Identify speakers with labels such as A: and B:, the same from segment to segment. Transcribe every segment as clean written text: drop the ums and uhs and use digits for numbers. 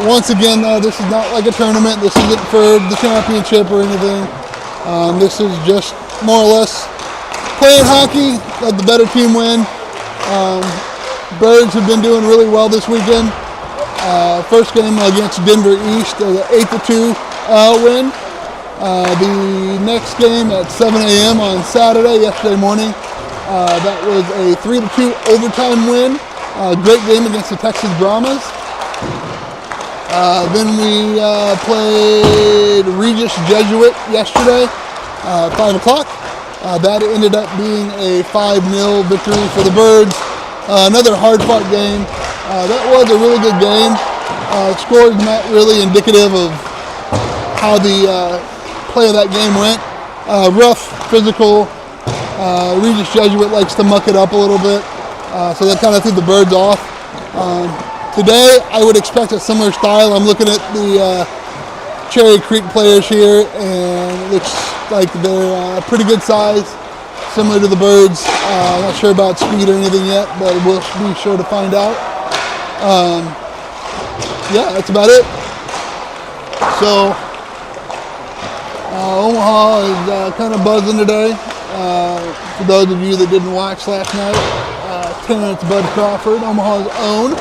A: Once again, this is not like a tournament. This isn't for the championship or anything. This is just more or less playing hockey, let the better team win. Birds have been doing really well this weekend. First game against Denver East, an 8-2 win. The next game at 7 a.m. on Saturday, yesterday morning, that was a 3-2 overtime win. Great game against the Texas Brahmas. Then we played Regis Jesuit yesterday, 5 o'clock. That ended up being a 5-0 victory for the Birds. Another hard-fought game. That was a really good game. Score is not really indicative of how the play of that game went. Rough, physical. Regis Jesuit likes to muck it up a little bit, so that kind of threw the Birds off. Today, I would expect a similar style. I'm looking at the Cherry Creek players here, and it looks like they're pretty good size, similar to the Birds. Not sure about speed or anything yet, but we'll be sure to find out. Yeah, that's about it. So, Omaha is kind of buzzing today. For those of you that didn't watch last night, Terrence Bud Crawford, Omaha's own,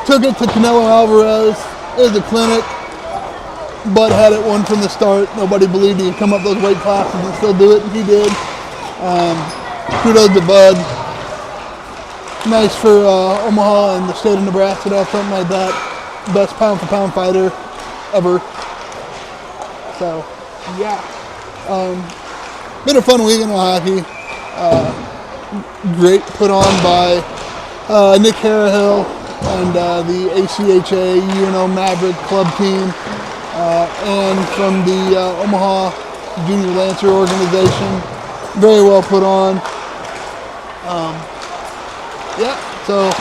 A: took it to Canelo Alvarez. It was a clinic. Bud had it won from the start. Nobody believed he could come up those weight classes and still do it, and he did. Kudos to Bud. Nice for Omaha and the state of Nebraska to have something like that. Best pound-for-pound fighter ever. So, yeah. Been a fun weekend of hockey. Great put on by Nick Harahill and the ACHA UNO Maverick club team, and from the Omaha Junior Lancer organization. Very well put on. Yeah, so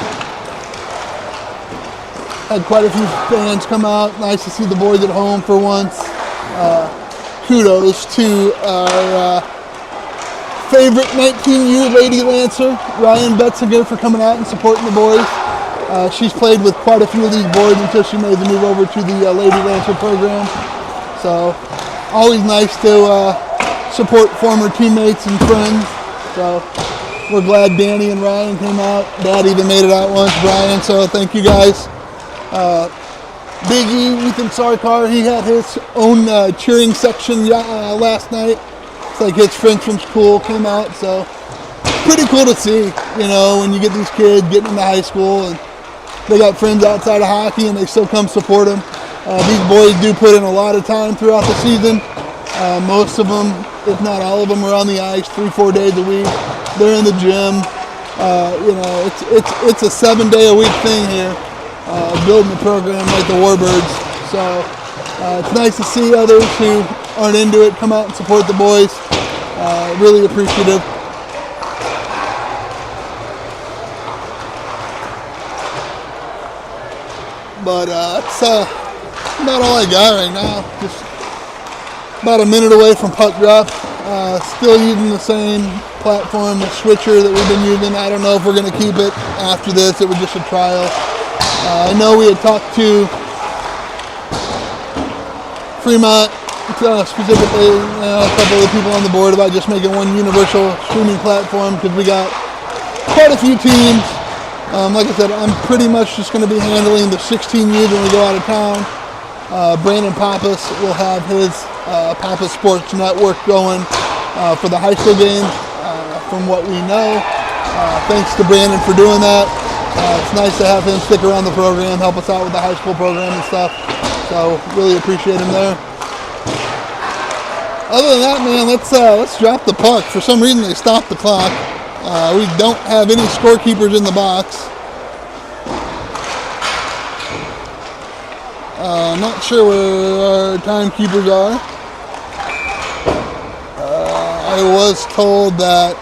A: had quite a few fans come out. Nice to see the boys at home for once. Kudos to our favorite 19U Lady Lancer, Ryan Betzinger, for coming out and supporting the boys. She's played with quite a few of these boys until she made the move over to the Lady Lancer program. So, always nice to support former teammates and friends. So, we're glad Danny and Ryan came out. Dad even made it out once, Brian, so thank you guys. Big E, Ethan Sarkar, he had his own cheering section last night. It's like his friends from school came out, so pretty cool to see, you know, when you get these kids getting into high school and they got friends outside of hockey and they still come support them. These boys do put in a lot of time throughout the season. Most of them, if not all of them, are on the ice 3-4 days a week. They're in the gym. You know, it's a 7-day-a-week thing here, building the program like the Warbirds. So it's nice to see others who aren't into it come out and support the boys. Really appreciative. But that's about all I got right now. Just about a minute away from puck drop. Still using the same platform, the switcher that we've been using. I don't know if we're going to keep it after this. It was just a trial. I know we had talked to Fremont, specifically a couple of the people on the board, about just making one universal streaming platform, because we got quite a few teams. Like I said, I'm pretty much just going to be handling the 16U when we go out of town. Brandon Pappas will have his Pappas Sports Network going for the high school games, from what we know. Thanks to Brandon for doing that. It's nice to have him stick around the program, help us out with the high school program and stuff. So really appreciate him there. Other than that, man, let's drop the puck. For some reason, they stopped the clock. We don't have any scorekeepers in the box. Not sure where our timekeepers are. I was told that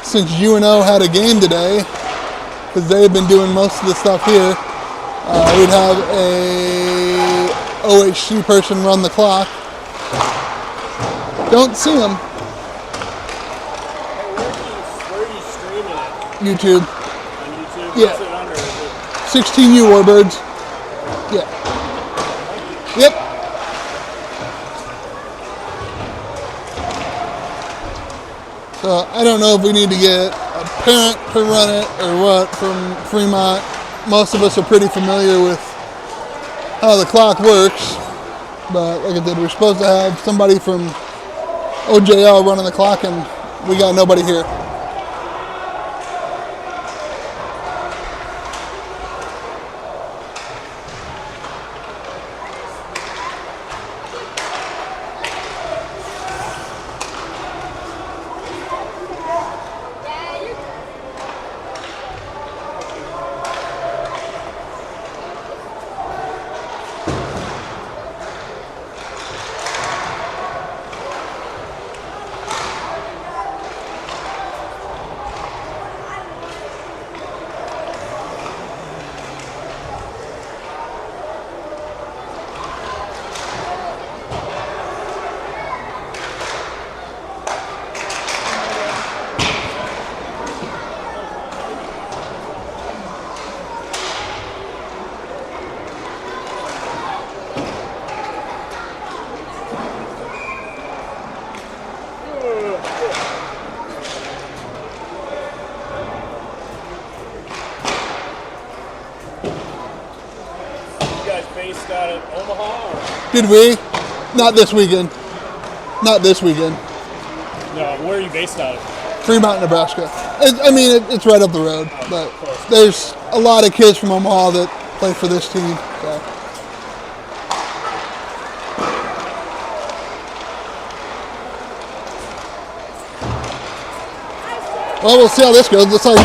A: since UNO had a game today, because they've been doing most of the stuff here, we'd have a OHC person run the clock. Don't see them.
B: Where are you streaming it?
A: YouTube.
B: On YouTube?
A: Yeah.
B: What's it under? Is it
A: 16u Warbirds. Yep. So I don't know if we need to get a parent to run it or what from Fremont. Most of us are pretty familiar with how the clock works. But like I said, we're supposed to have somebody from OJL running the clock, and we got nobody here.
B: Based out of Omaha? Or?
A: Did we? Not this weekend. Not this weekend.
B: No, where are you based out of?
A: Fremont, Nebraska. It's right up the road, but there's a lot of kids from Omaha that play for this team. So. Well, we'll see how this goes. Looks like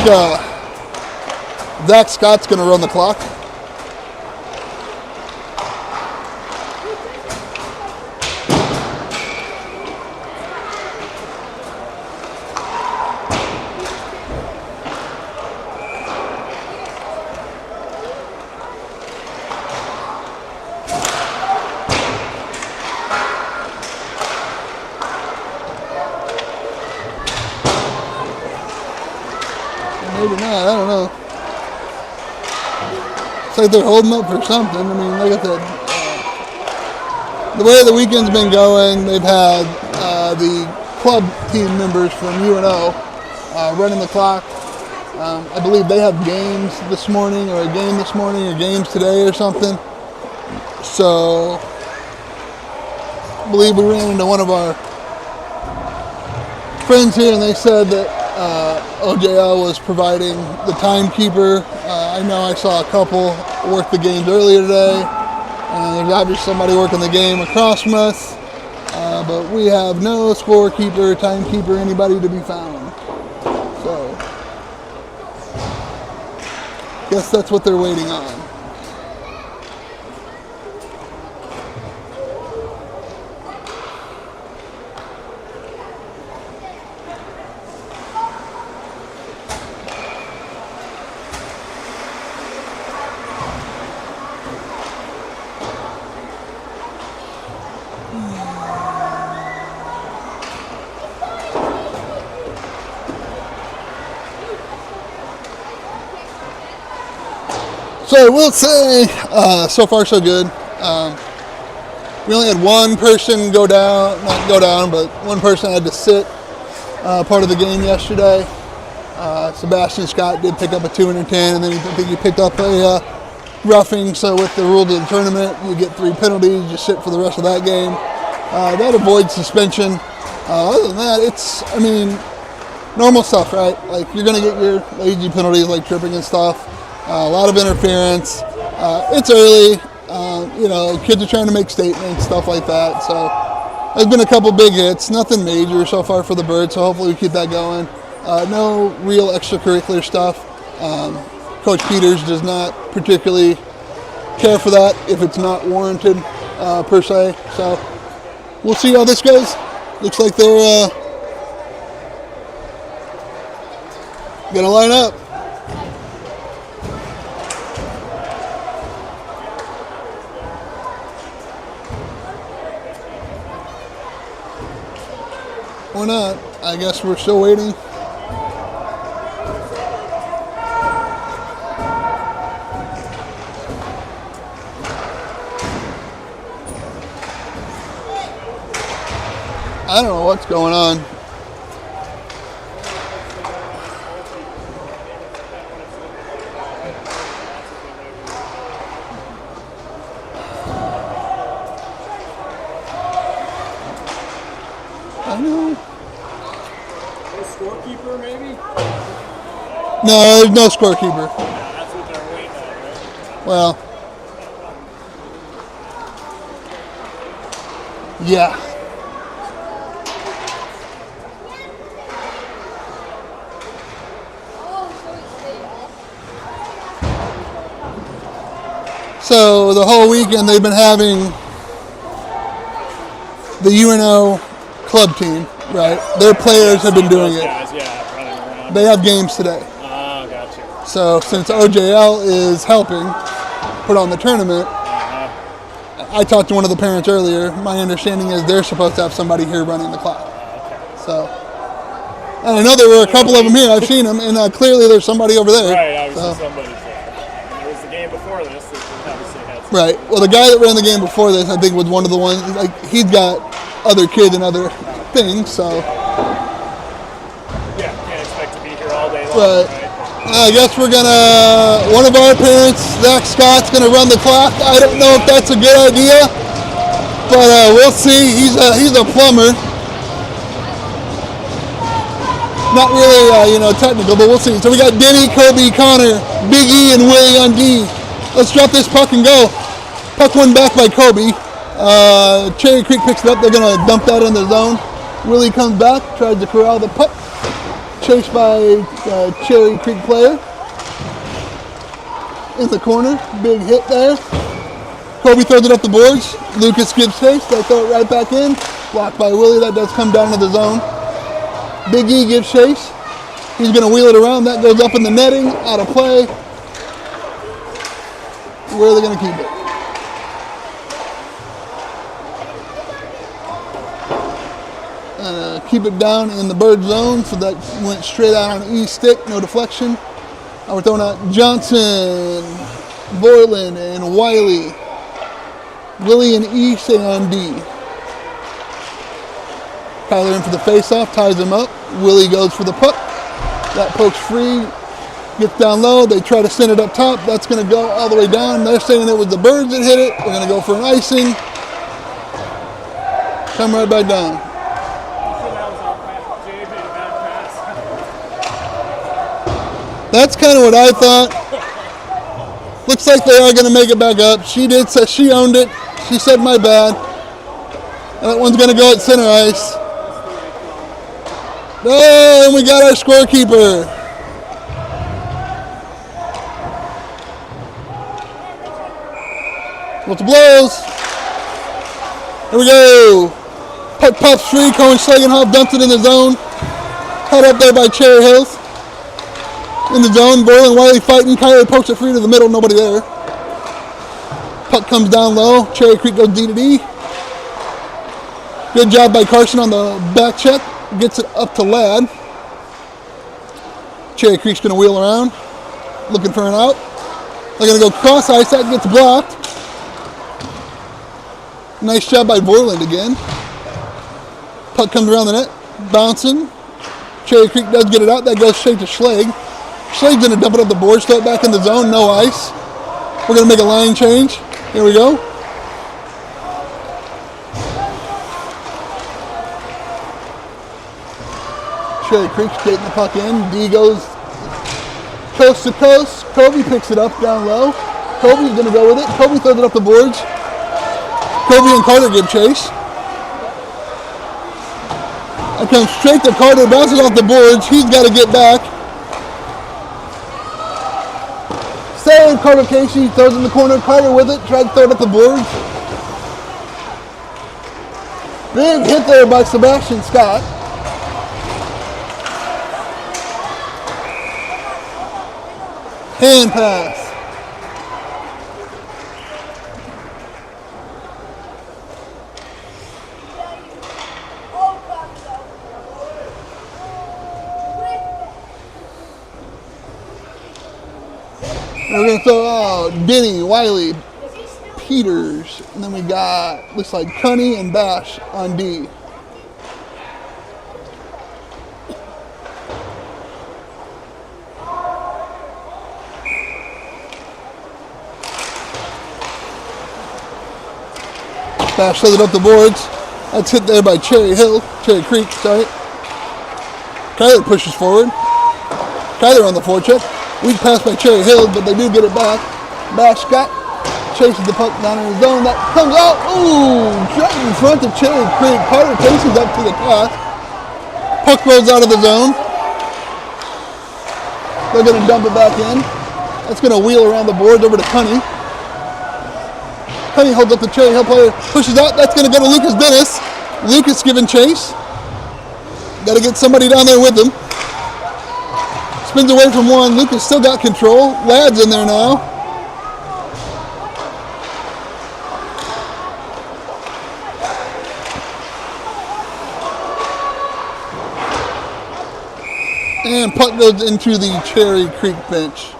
A: Zach Scott's going to run the clock. Maybe not, I don't know. It's like they're holding up for something. I mean, like I said, the way the weekend's been going, they've had the club team members from UNO running the clock. I believe they have games this morning, or a game this morning, or games today or something. So, I believe we ran into one of our friends here, and they said that OJL was providing the timekeeper. I know I saw a couple work the games earlier today, and there's obviously somebody working the game across from us, but we have no scorekeeper, timekeeper, anybody to be found. So, guess that's what they're waiting on. So I will say, so far so good. We only had one person not go down, but one person had to sit part of the game yesterday. Sebastian Scott did pick up a 2 and a 10, and then I think he picked up a roughing. So with the rules of the tournament, you get 3 penalties, you sit for the rest of that game. That avoids suspension. Other than that, it's, normal stuff, right? Like, you're going to get your lazy penalties like tripping and stuff. A lot of interference. It's early. Kids are trying to make statements, stuff like that. So there's been a couple big hits. Nothing major so far for the Birds, so hopefully we keep that going. No real extracurricular stuff. Coach Peters does not particularly care for that if it's not warranted, per se. So we'll see how this goes. Looks like they're going to line up. Or not. I guess we're still waiting. I don't know what's going on. I know.
B: No scorekeeper, maybe?
A: No, there's no scorekeeper.
B: Yeah, that's what they're waiting on, right?
A: Well, yeah. So the whole weekend they've been having the UNO club team, right? Their players have been doing it.
B: Guys, yeah, running around.
A: They have games today.
B: Oh, gotcha.
A: So since OJL is helping put on the tournament, I talked to one of the parents earlier. My understanding is they're supposed to have somebody here running the clock. So, and I know there were a couple of them here. I've seen them, and clearly there's somebody over there.
B: Right, obviously
A: So,
B: somebody's there. And there was the game before this that obviously had some.
A: right. Well, the guy that ran the game before this, I think, was one of the ones. Like, he's got other kids and other things. So,
B: Yeah, can't expect to be here all day long,
A: but
B: right?
A: I guess we're gonna. One of our parents, Zach Scott's, gonna run the clock. I don't know if that's a good idea, but we'll see. He's a plumber. Not really, technical, but we'll see. So we got Denny, Kobe, Connor, Big E, and Willie on D. Let's drop this puck and go. Puck won back by Kobe. Cherry Creek picks it up. They're going to dump that in the zone. Willie comes back, tries to corral the puck. Chased by Cherry Creek player. In the corner. Big hit there. Kobe throws it up the boards. Lucas gives chase. They throw it right back in. Blocked by Willie. That does come down to the zone. Big E gives chase. He's going to wheel it around. That goes up in the netting. Out of play. Where are they going to keep it? Keep it down in the bird zone. So that went straight out on E stick. No deflection. Now we're throwing out Johnson, Borland, and Wiley. Willie and E stay on D. Kyler in for the face-off, ties him up. Willie goes for the puck. That poke's free. Gets down low. They try to send it up top. That's going to go all the way down. They're saying it was the Birds that hit it. We're going to go for an icing. Come right back down. That's kind of what I thought. Looks like they are going to make it back up. She did say she owned it. She said my bad. That one's going to go at center ice. Oh, and we got our scorekeeper. What's the blows? Here we go. Puck pops free. Cohen Schlagenhoff dumps it in the zone. Caught up there by Cherry Hills. In the zone. Borland Wiley fighting. Kyler pokes it free to the middle. Nobody there. Puck comes down low. Cherry Creek goes D to D. Good job by Carson on the back check. Gets it up to Ladd. Cherry Creek's going to wheel around. Looking for an out. They're going to go cross ice. That gets blocked. Nice job by Borland again. Puck comes around the net. Bouncing. Cherry Creek does get it out. That goes straight to Schleg. Schleg's going to dump it up the boards. Throw it back in the zone. No ice. We're going to make a line change. Here we go. Cherry Creek skating the puck in. D goes coast to coast. Kobe picks it up down low. Kobe's going to go with it. Kobe throws it up the boards. Kobe and Carter give chase. It comes straight to Carter. Bounces off the boards. He's got to get back. Save Carter Casey. Throws it in the corner. Carter with it. Tried to throw it up the boards. Big hit there by Sebastian Scott. Hand pass. We're going to throw out Denny, Wiley, Peters, and then we got, looks like Cunny and Bash on D. Bash throws it up the boards. That's hit there by Cherry Creek, sorry. Kyler pushes forward. Kyler on the forecheck. Weak pass by Cherry Hill, but they do get it back. Bash chases the puck down in the zone. That comes out. Ooh, right in front of Cherry Creek. Carter chases up to the pass. Puck rolls out of the zone. They're going to dump it back in. That's going to wheel around the boards over to Cunny. Cunny holds up the Cherry Hill player, pushes out. That's going to go to Lucas Dennis. Lucas giving chase. Got to get somebody down there with him. Spins away from one. Lucas still got control. Ladd's in there now. And puck goes into the Cherry Creek bench.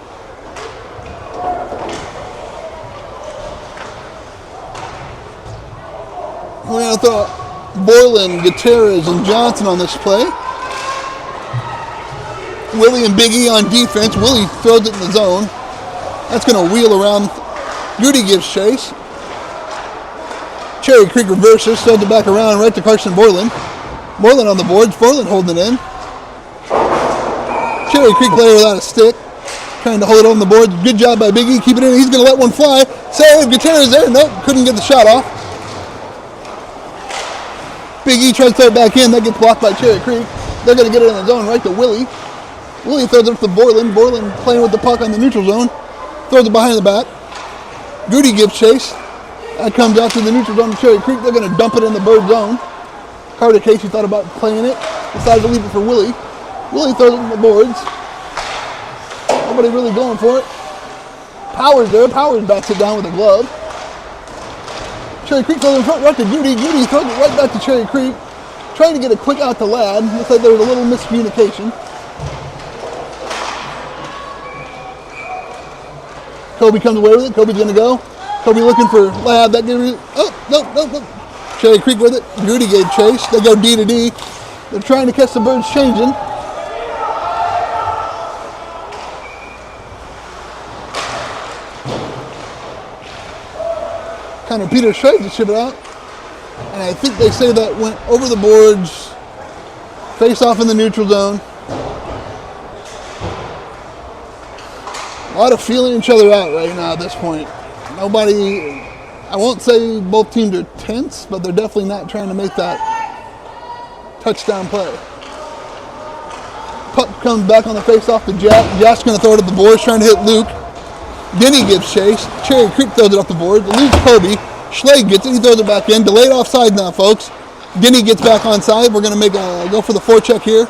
A: We're going to throw Borland, Gutierrez, and Johnson on this play. Willie and Big E on defense. Willie throws it in the zone. That's going to wheel around. Goody gives chase. Cherry Creek reverses, throws it back around right to Carson Borland. Borland on the boards. Borland holding it in. Cherry Creek player without a stick. Trying to hold it on the boards. Good job by Big E. Keep it in. He's going to let one fly. Save. Gutierrez there. Nope. Couldn't get the shot off. Big E tries to throw it back in. That gets blocked by Cherry Creek. They're going to get it in the zone right to Willie. Willie throws it up to Borland. Borland playing with the puck on the neutral zone. Throws it behind the back. Goody gives chase. That comes out to the neutral zone to Cherry Creek. They're going to dump it in the bird zone. Carter Casey thought about playing it. Decided to leave it for Willie. Willie throws it in the boards. Nobody really going for it. Powers there. Powers backs it down with a glove. Cherry Creek throws it in front right to Goody. Goody throws it right back to Cherry Creek. Trying to get a quick out to Ladd. Looks like there was a little miscommunication. Kobe comes away with it. Kobe's going to go. Kobe looking for Ladd. That gives it. Oh, nope. Cherry Creek with it. Goody gave chase. They go D to D. They're trying to catch the birds changing. Kind of Peter tried to ship it out. And I think they say that went over the boards. Face off in the neutral zone. A lot of feeling each other out right now at this point. Nobody, I won't say both teams are tense, but they're definitely not trying to make that touchdown play. Puck comes back on the face-off to Jack. Jack's going to throw it at the boards, trying to hit Luke. Denny gives chase. Cherry Creek throws it up the boards. Luke's Kobe. Schlegel gets it. He throws it back in. Delayed offside now, folks. Denny gets back on side. We're going to make a go for the forecheck here.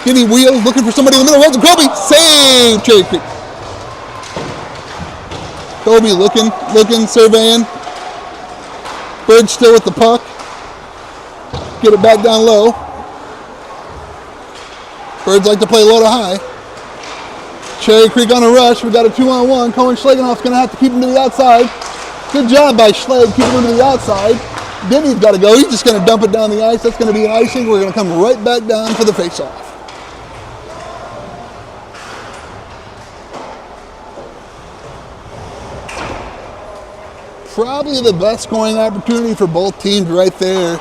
A: Denny wheels, looking for somebody in the middle. Kobe, save Cherry Creek. Kobe looking, surveying. Bird still with the puck. Get it back down low. Birds like to play low to high. Cherry Creek on a rush. We got a 2-on-1. Cohen Schlegenoff's going to have to keep him to the outside. Good job by Schleg keeping him to the outside. Denny's got to go. He's just going to dump it down the ice. That's going to be an icing. We're going to come right back down for the face-off. Probably the best scoring opportunity for both teams right there.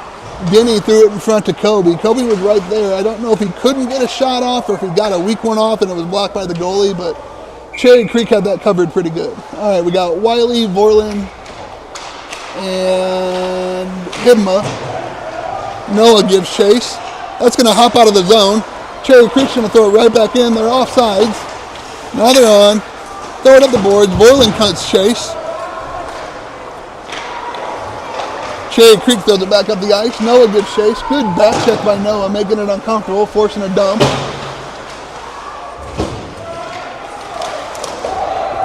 A: Denny threw it in front to Kobe. Kobe was right there. I don't know if he couldn't get a shot off or if he got a weak one off and it was blocked by the goalie, but Cherry Creek had that covered pretty good. All right, we got Wiley, Vorlin, and Hidma. Noah gives chase. That's going to hop out of the zone. Cherry Creek's going to throw it right back in. They're offsides. Now they're on. Throw it up the boards. Vorlin cuts chase. Cherry Creek throws it back up the ice. Noah gives chase. Good back check by Noah, making it uncomfortable, forcing a dump.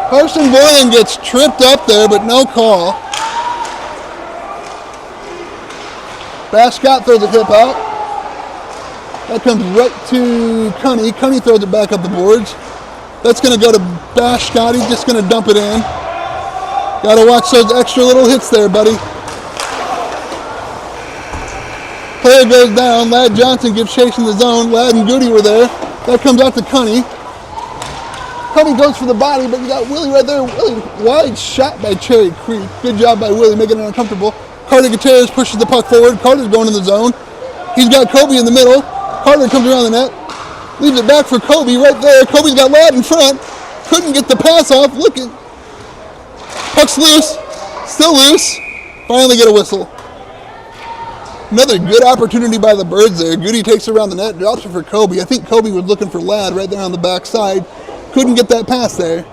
A: Carson Borland gets tripped up there, but no call. Bascott throws a hip out. That comes right to Cunny. Cunny throws it back up the boards. That's going to go to Bascott. He's just going to dump it in. Got to watch those extra little hits there, buddy. Player goes down. Ladd Johnson gives chase in the zone. Ladd and Goody were there. That comes out to Cunny. Cunny goes for the body, but you got Willie right there. Willie, wide shot by Cherry Creek. Good job by Willie, making it uncomfortable. Carter Gutierrez pushes the puck forward. Carter's going in the zone. He's got Kobe in the middle. Carter comes around the net. Leaves it back for Kobe right there. Kobe's got Ladd in front. Couldn't get the pass off. Looking. Puck's loose. Still loose. Finally get a whistle. Another good opportunity by the Birds there. Goody takes it around the net. Drops it for Kobe. I think Kobe was looking for Ladd right there on the backside. Couldn't get that pass there.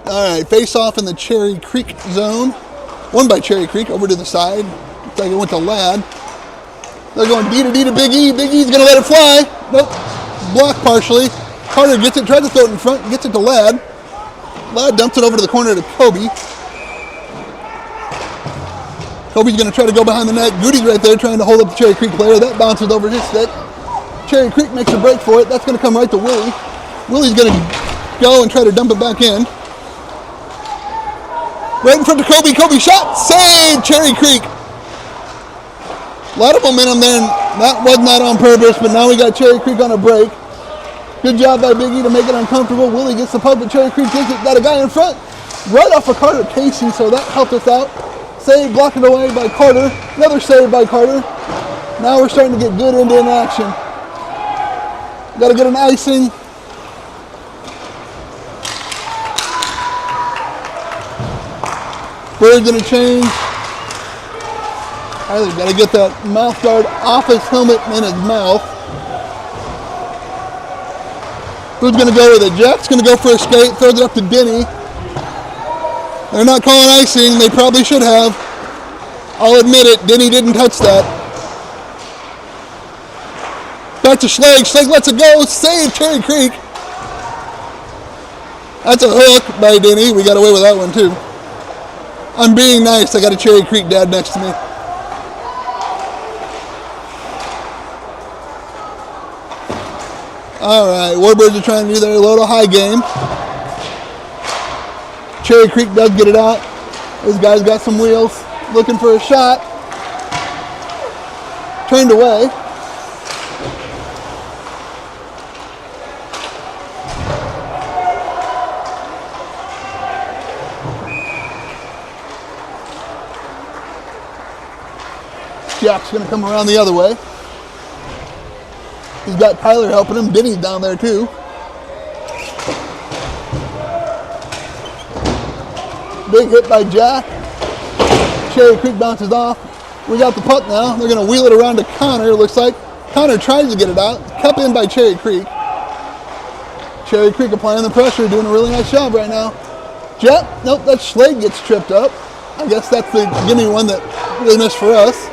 A: All right, face off in the Cherry Creek zone. Won by Cherry Creek over to the side. Looks like it went to Ladd. They're going D to D to Big E. Big E's going to let it fly. Nope. Blocked partially. Carter gets it, tries to throw it in front, gets it to Ladd. Ladd dumps it over to the corner to Kobe. Kobe's going to try to go behind the net. Goody's right there trying to hold up the Cherry Creek player. That bounces over his stick. Cherry Creek makes a break for it. That's going to come right to Willie. Willie's going to go and try to dump it back in. Right in front of Kobe. Kobe shot. Save! Cherry Creek. A lot of momentum there, and that was not on purpose, but now we got Cherry Creek on a break. Good job by Big E to make it uncomfortable. Willie gets the puck, but Cherry Creek takes it. Got a guy in front. Right off of Carter Casey, so that helped us out. Save blocked away by Carter. Another save by Carter. Now we're starting to get good into an action. Got to get an icing. Bird's going to change. Either got to get that mouth guard off his helmet and in his mouth. Who's going to go with it? Jack's going to go for a skate, throws it up to Denny. They're not calling icing. They probably should have. I'll admit it, Denny didn't touch that. Back to Schlegg. Schlegg lets it go. Save Cherry Creek. That's a hook by Denny. We got away with that one too. I'm being nice. I got a Cherry Creek dad next to me. All right, Warbirds are trying to do their low to high game. Cherry Creek does get it out. This guy's got some wheels. Looking for a shot. Turned away. Jack's going to come around the other way. He's got Tyler helping him. Denny's down there too. Big hit by Jack. Cherry Creek bounces off. We got the puck now. They're going to wheel it around to Connor, looks like. Connor tries to get it out. Kept in by Cherry Creek. Cherry Creek applying the pressure, doing a really nice job right now. Jack, nope, that Schlegg gets tripped up. I guess that's the gimme one that really missed for us.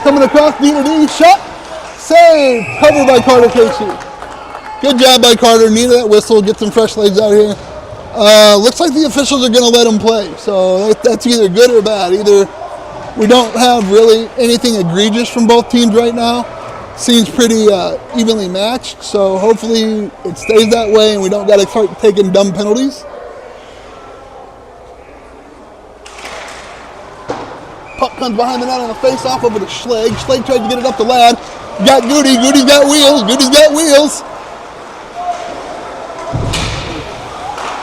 A: Coming across D to D, shot. Save! Covered by Carter Casey. Good job by Carter. Needed that whistle. Get some fresh legs out here. Looks like the officials are going to let him play. So that's either good or bad. Either we don't have really anything egregious from both teams right now. Seems pretty evenly matched. So hopefully it stays that way and we don't got to start taking dumb penalties. Puck comes behind the net on a face-off over to Schlegg. Schlegg tried to get it up to Ladd. Got Goody. Goody's got wheels. Goody's got wheels.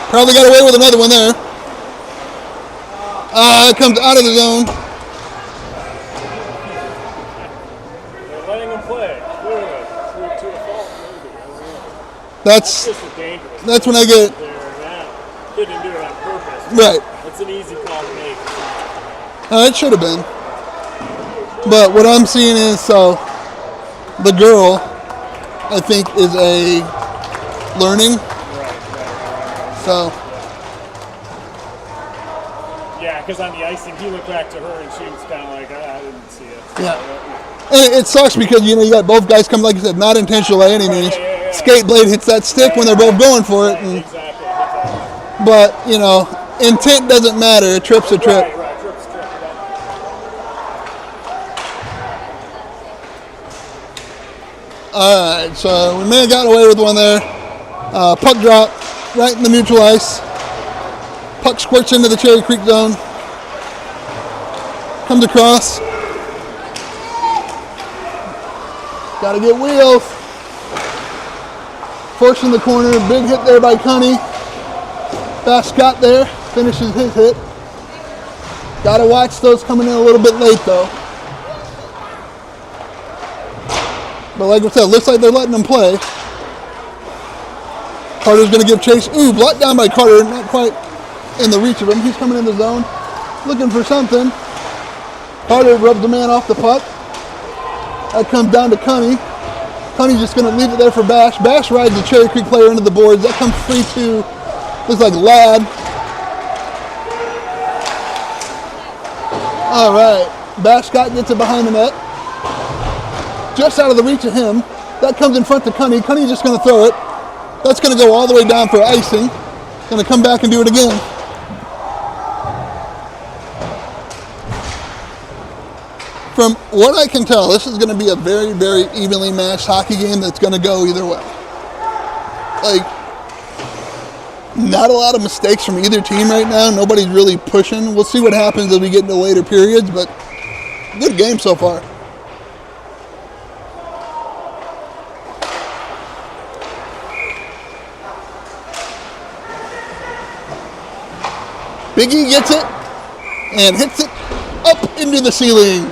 A: Probably got away with another one there. It comes out of the zone.
B: They're letting him play. Clearly. To a fault, maybe.
A: That's
B: just a dangerous.
A: That's when I get.
B: He didn't do it on purpose.
A: Right.
B: It's an easy call to make.
A: It should have been. But what I'm seeing is, so the girl, I think, is a learning.
B: Right.
A: So.
B: Yeah, because on the icing, he looked back to her and she was kind of like, I didn't see it.
A: Yeah. And it sucks because, you got both guys come, like you said, not intentional by any means.
B: Yeah.
A: Skate blade hits that stick when they're both going for it. And,
B: Exactly.
A: but, intent doesn't matter. A trip's a trip.
B: Right. Trip's a trip.
A: All right, so we may have gotten away with one there. Puck drop right in the neutral ice. Puck squirts into the Cherry Creek zone. Comes across. Got to get wheels. Forcing the corner. Big hit there by Cunny. Fast Scott there. Finishes his hit. Gotta watch those coming in a little bit late though. But like I said, looks like they're letting them play. Carter's gonna give chase. Ooh, blocked down by Carter, not quite in the reach of him. He's coming in the zone, looking for something. Carter rubs the man off the puck. That comes down to Cunny. Cunny's just gonna leave it there for Bash. Bash rides the Cherry Creek player into the boards. That comes free to, looks like Ladd. All right, Bash Scott gets it behind the net. Just out of the reach of him. That comes in front to Cunny. Cunny's just gonna throw it. That's gonna go all the way down for icing. Gonna come back and do it again. From what I can tell, this is gonna be a very, very evenly matched hockey game that's gonna go either way. Like, not a lot of mistakes from either team right now. Nobody's really pushing. We'll see what happens as we get into later periods, but good game so far. Big E gets it and hits it up into the ceiling.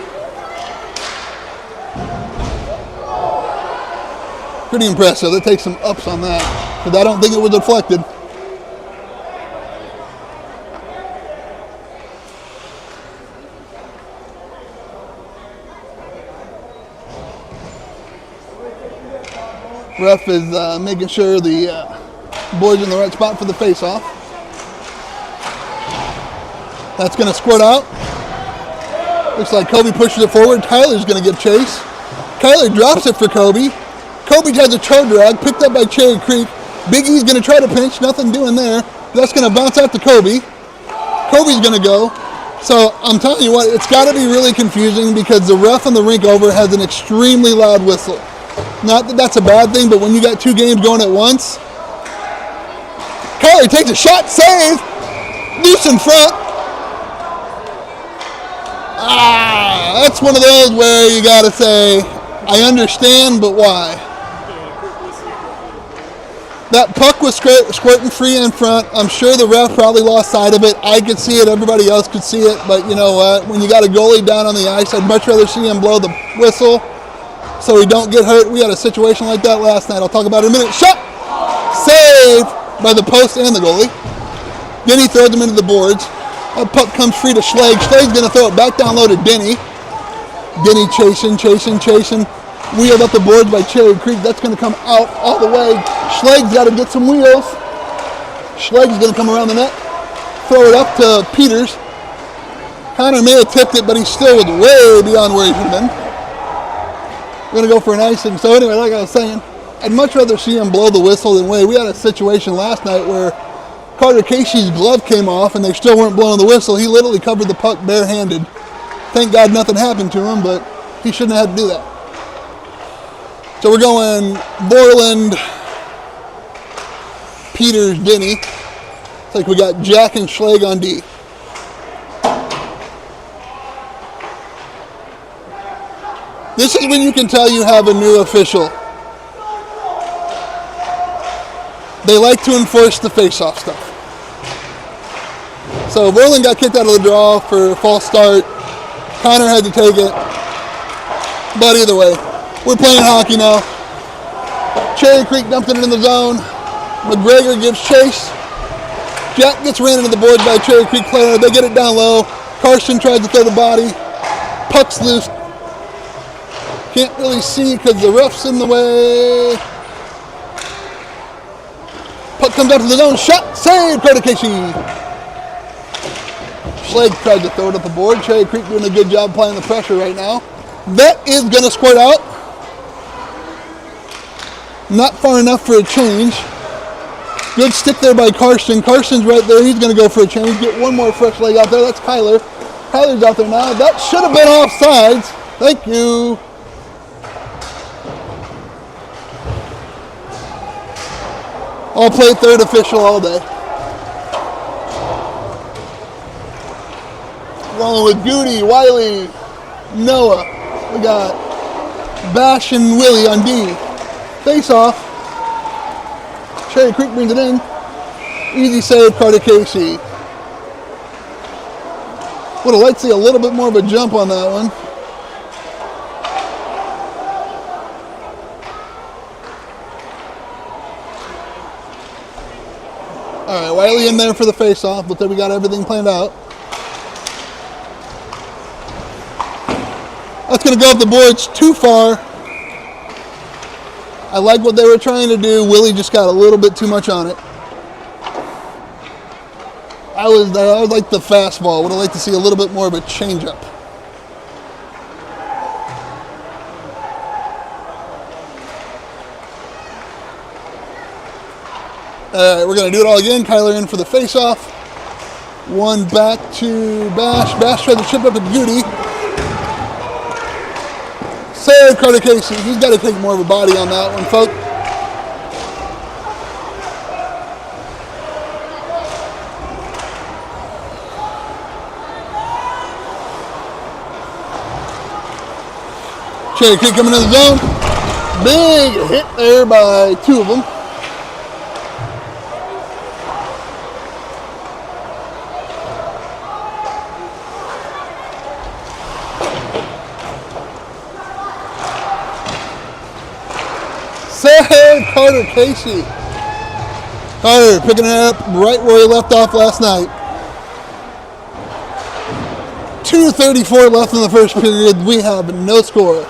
A: Pretty impressive. They take some ups on that, but I don't think it was deflected. Ref is making sure the boys in the right spot for the face-off. That's going to squirt out. Looks like Kobe pushes it forward. Tyler's going to give chase. Kyler drops it for Kobe. Kobe has a toe drag, picked up by Cherry Creek. Big E's going to try to pinch. Nothing doing there. That's going to bounce out to Kobe. Kobe's going to go. So I'm telling you what, it's got to be really confusing because the ref on the rink over has an extremely loud whistle. Not that that's a bad thing, but when you got two games going at once. Kyler takes a shot, save. Loose in front. That's one of those where you got to say, I understand, but why? That puck was squirting free in front. I'm sure the ref probably lost sight of it. I could see it. Everybody else could see it. But you know what? When you got a goalie down on the ice, I'd much rather see him blow the whistle so he don't get hurt. We had a situation like that last night. I'll talk about it in a minute. Shot! Save by the post and the goalie. Then he throws him into the boards. That puck comes free to Schlegg. Schlegg's going to throw it back down low to Denny. Denny chasing. Wheeled up the boards by Cherry Creek. That's going to come out all the way. Schlegg's got to get some wheels. Schlegg's going to come around the net. Throw it up to Peters. Connor may have tipped it, but he still was way beyond where he should have been. We're going to go for an icing. So anyway, like I was saying, I'd much rather see him blow the whistle than wait. We had a situation last night where Carter Casey's glove came off and they still weren't blowing the whistle. He literally covered the puck barehanded. Thank God nothing happened to him, but he shouldn't have had to do that. So we're going Borland, Peters, Denny. It's like we got Jack and Schlegg on D. This is when you can tell you have a new official. They like to enforce the face-off stuff. So Borland got kicked out of the draw for a false start. Connor had to take it. But either way, we're playing hockey now. Cherry Creek dumped it in the zone. McGregor gives chase. Jack gets ran into the boards by a Cherry Creek player. They get it down low. Carson tries to throw the body. Puck's loose. Can't really see because the ref's in the way. Puck comes out to the zone. Shot, save, Carter Casey. Schlegg tried to throw it up the board. Cherry Creek doing a good job applying the pressure right now. That is going to squirt out. Not far enough for a change. Good stick there by Carson. Carson's right there. He's going to go for a change. Get one more fresh leg out there. That's Kyler. Kyler's out there now. That should have been offsides. Thank you. I'll play third official all day. Rolling with Goody, Wiley, Noah. We got Bash and Willie on D. Face off. Cherry Creek brings it in. Easy save, Carter Casey. Would have liked to see a little bit more of a jump on that one. All right, Wiley in there for the face-off. Looks like we got everything planned out. That's going to go up the boards too far. I like what they were trying to do. Willie just got a little bit too much on it. I would like the fastball. Would have liked to see a little bit more of a changeup. All right, we're going to do it all again. Kyler in for the face-off. One back to Bash. Bash tried to chip up at Goody. Save Carter Casey. He's got to take more of a body on that one, folks. Cherry Creek coming in the zone. Big hit there by two of them. Save Carter Casey. Carter picking it up right where he left off last night. 2:34 left in the first period. We have no score.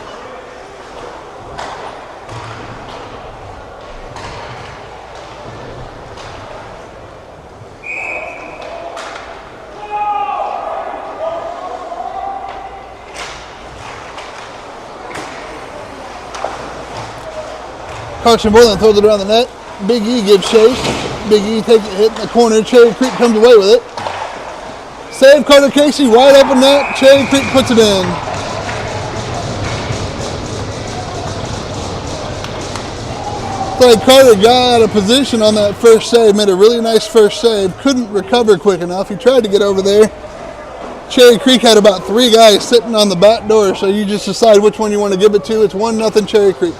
A: Carson Boylan throws it around the net. Big E gives chase. Big E takes a hit in the corner. Cherry Creek comes away with it. Save Carter Casey, wide open net. Cherry Creek puts it in. Like Carter got out of position on that first save, made a really nice first save. Couldn't recover quick enough. He tried to get over there. Cherry Creek had about three guys sitting on the back door, so you just decide which one you want to give it to. It's 1-0 Cherry Creek.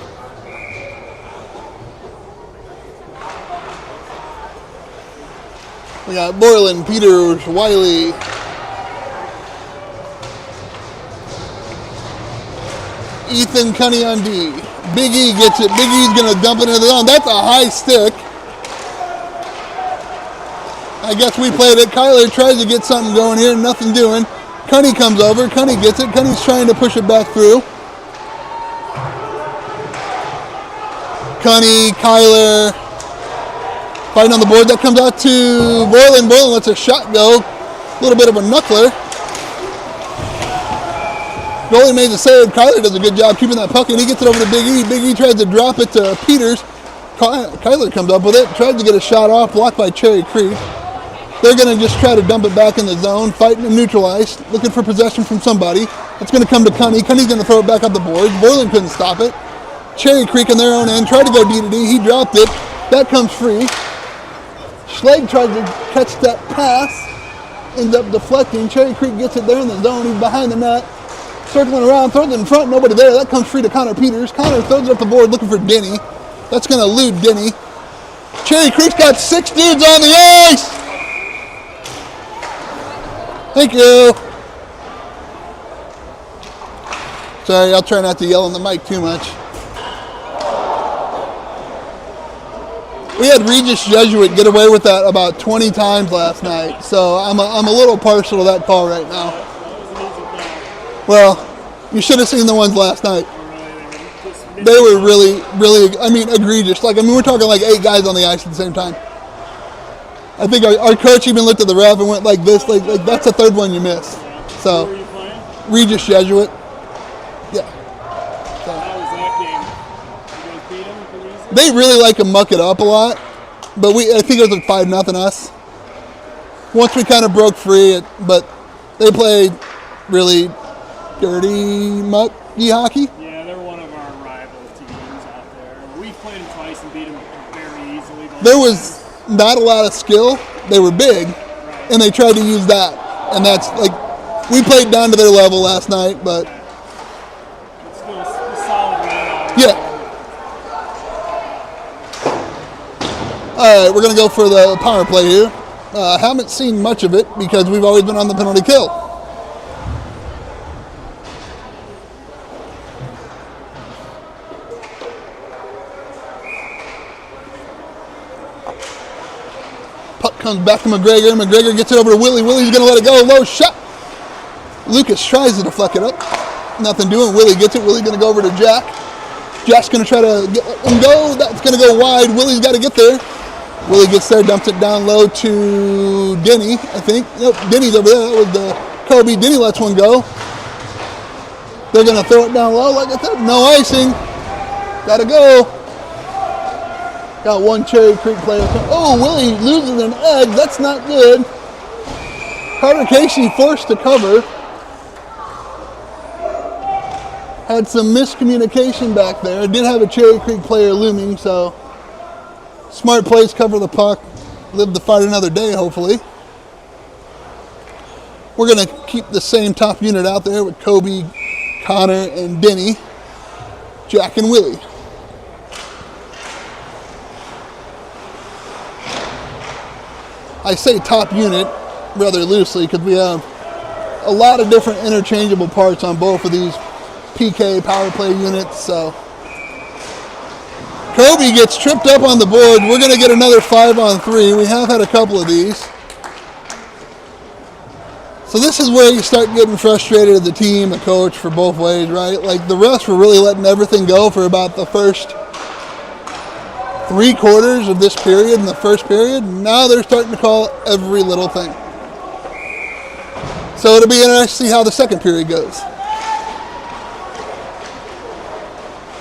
A: We got Borland, Peters, Wiley. Ethan Cunny on D. Big E gets it. Big E's going to dump it into the zone. That's a high stick. I guess we played it. Kyler tries to get something going here. Nothing doing. Cunny comes over. Cunny gets it. Cunny's trying to push it back through. Cunny, Kyler. Fighting on the board. That comes out to Borland. Borland lets a shot go. A little bit of a knuckler. Goalie made the save. Kyler does a good job keeping that puck, and he gets it over to Big E. Big E tries to drop it to Peters. Kyler comes up with it. Tries to get a shot off. Blocked by Cherry Creek. They're going to just try to dump it back in the zone. Fighting and neutralized. Looking for possession from somebody. It's going to come to Cunny. Cunny's going to throw it back up the board. Borland couldn't stop it. Cherry Creek in their own end. Tried to go D to D. He dropped it. That comes free. Schlegg tried to catch that pass, ends up deflecting. Cherry Creek gets it there in the zone. He's behind the net, circling around, throws it in front, nobody there. That comes free to Connor Peters. Connor throws it up the board looking for Denny. That's going to elude Denny. Cherry Creek's got 6 dudes on the ice. Thank you. Sorry, I'll try not to yell on the mic too much. We had Regis Jesuit get away with that about 20 times last night, so I'm a little partial to that call right now. Well, you should have seen the ones last night. They were really, I mean, egregious. We're talking like 8 guys on the ice at the same time. I think our coach even looked at the ref and went like this, like that's the third one you missed. So, Regis Jesuit. Yeah. They really like to muck it up a lot, but I think it was like 5-0 us. Once we kind of broke free, but they played really dirty, mucky hockey.
B: Yeah, they're one of our rival teams out there. We've played them twice and beat them very easily.
A: There was not a lot of skill. They were big, right, and they tried to use that. And that's like, we played down to their level last night, but
B: it's still a solid win.
A: Yeah. All right, we're going to go for the power play here. Haven't seen much of it because we've always been on the penalty kill. Comes back to McGregor. McGregor gets it over to Willie. Willie's going to let it go. Low shot. Lucas tries to deflect it up. Nothing doing. Willie gets it. Willie's going to go over to Jack. Jack's going to try to get him go. That's going to go wide. Willie's got to get there. Willie gets there, dumps it down low to Denny, I think. Nope, Denny's over there. That was the Kobe. Denny lets one go. They're going to throw it down low. Like I said, no icing. Got to go. Got one Cherry Creek player. Oh, Willie loses an edge. That's not good. Carter Casey forced to cover. Had some miscommunication back there. Did have a Cherry Creek player looming, so smart plays, cover the puck. Live to fight another day, hopefully. We're going to keep the same top unit out there with Kobe, Connor, and Denny, Jack, and Willie. I say top unit rather loosely because we have a lot of different interchangeable parts on both of these PK power play units. So Kobe gets tripped up on the board. We're going to get another 5-on-3. We have had a couple of these. So this is where you start getting frustrated as a team, a coach, for both ways, right? Like the refs were really letting everything go for about the first 3/4 of this period in the first period. Now they're starting to call every little thing. So it'll be interesting to see how the second period goes.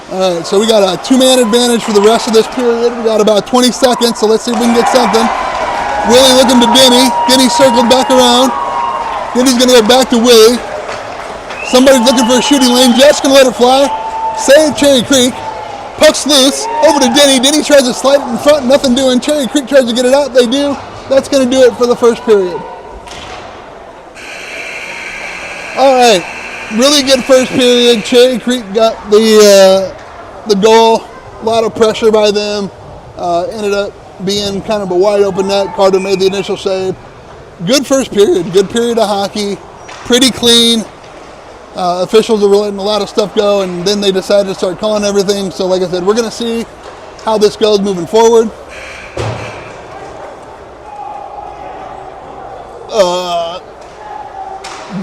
A: All right, so we got a 2-man advantage for the rest of this period. We got about 20 seconds, so let's see if we can get something. Willie looking to Denny. Denny circled back around. Denny's going to go back to Willie. Somebody's looking for a shooting lane. Jeff's going to let it fly. Save Cherry Creek. Puck's loose. Over to Denny. Denny tries to slide it in front. Nothing doing. Cherry Creek tries to get it out. They do. That's going to do it for the first period. All right. Really good first period. Cherry Creek got the goal. A lot of pressure by them. Ended up being kind of a wide open net. Carter made the initial save. Good first period. Good period of hockey. Pretty clean. Officials are letting a lot of stuff go, and then they decided to start calling everything. So like I said, we're going to see how this goes moving forward.